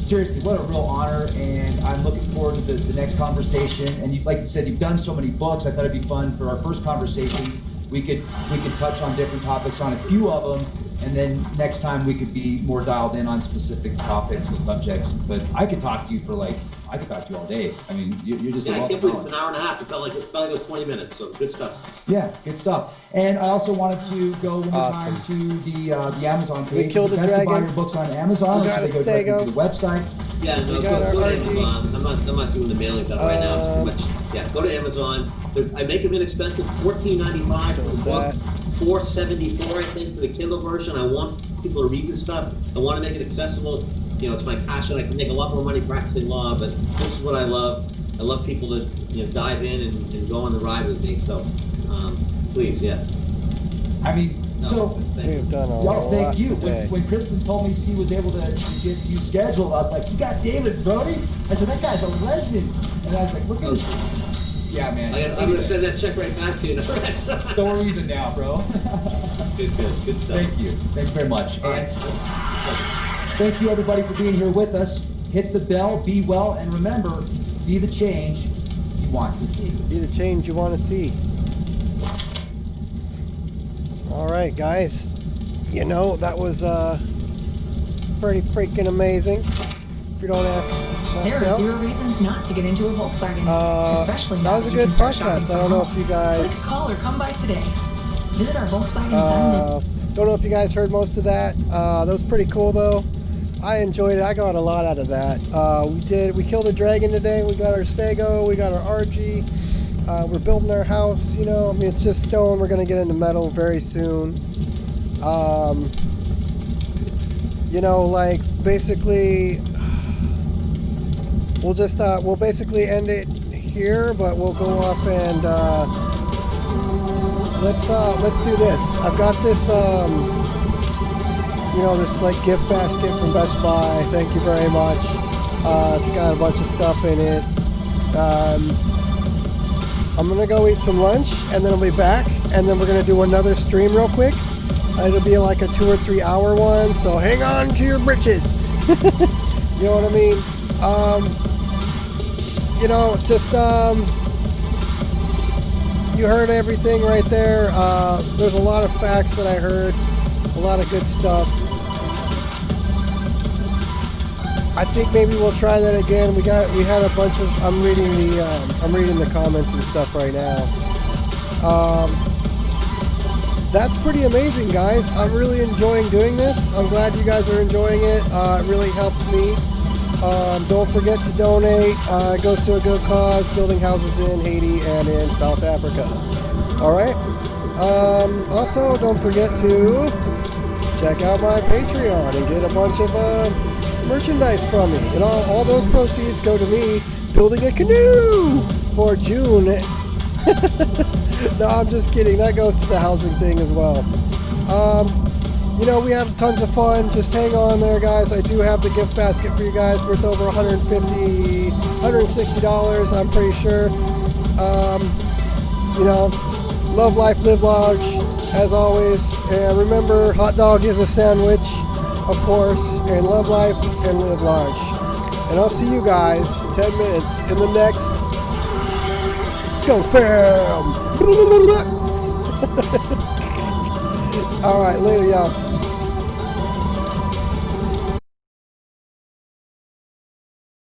Seriously, what a real honor, and I'm looking forward to the next conversation. And like you said, you've done so many books. I thought it'd be fun for our first conversation. We could touch on different topics on a few of them, and then next time we could be more dialed in on specific topics and subjects. But I could talk to you all day. I mean, you're just Yeah, a I wealth can't of believe it's knowledge. an hour and a half. It felt like it was 20 minutes. So good stuff. Yeah, good stuff. And I also wanted to go one more Awesome. time to the Amazon page. killed You a guys can buy dragon. your books on Amazon, We or got should a they go directly Stego. to the website? Yeah, no, We got go our to RG. Amazon. I'm not doing the mailings out right now. It's too much. Yeah, go to Amazon. I make them inexpensive, $14.95 for the book, $4.74 I think for the Kindle version. I want people to read this stuff. I want to make it accessible. You know, it's my passion. I can make a lot more money practicing law, but this is what I love. I love people to dive in and go on the ride with me. So, please, yes. I mean, so We've done a y'all, lot thank you. today. When Kristen told me she was able to get you scheduled, I was like, "You got David, Brody." I said, "That guy's a legend." And I was like, "Look at this." Yeah, man. I'm going to send that check right back to you. So we're even now, bro. Good stuff. Thank you. Thank you very much. All right. And thank you, everybody, for being here with us. Hit the bell, be well, and remember, be the change you want to see. Be the change you want to see. All right, guys. You know, that was pretty freaking amazing. If you don't ask There are myself. 0 reasons not to get into a Volkswagen, especially that now was a you good can start podcast. shopping I don't know from if you home. guys- Click, call, or come by today. Visit our Volkswagen sign. Don't know if you guys heard most of that. That was pretty cool though. I enjoyed it. I got a lot out of that. We killed a dragon today. We got our Stego. We got our RG. We're building our house. You know, I mean, it's just stone. We're gonna get into metal very soon. You know, like basically, we'll basically end it here, but we'll go off and let's do this. I've got this this like gift basket from Best Buy. Thank you very much. It's got a bunch of stuff in it. I'm gonna go eat some lunch and then I'll be back, and then we're gonna do another stream real quick. It'll be like a 2 or 3 hour one, so hang on to your britches. You know what I mean? You heard everything right there. There's a lot of facts that I heard, a lot of good stuff. I think maybe we'll try that again. We had a bunch of. I'm reading the comments and stuff right now. That's pretty amazing, guys. I'm really enjoying doing this. I'm glad you guys are enjoying it. It really helps me. Don't forget to donate. It goes to a good cause, building houses in Haiti and in South Africa. All right. Also, don't forget to check out my Patreon and get a bunch of merchandise from me. And all those proceeds go to me building a canoe for June. No, I'm just kidding. That goes to the housing thing as well. We have tons of fun. Just hang on there, guys. I do have the gift basket for you guys worth over $160, I'm pretty sure. Love life, live large, as always. And remember, hot dog is a sandwich, of course. And love life and live large. And I'll see you guys in 10 minutes in the next Skunk Fam. All right, later, y'all.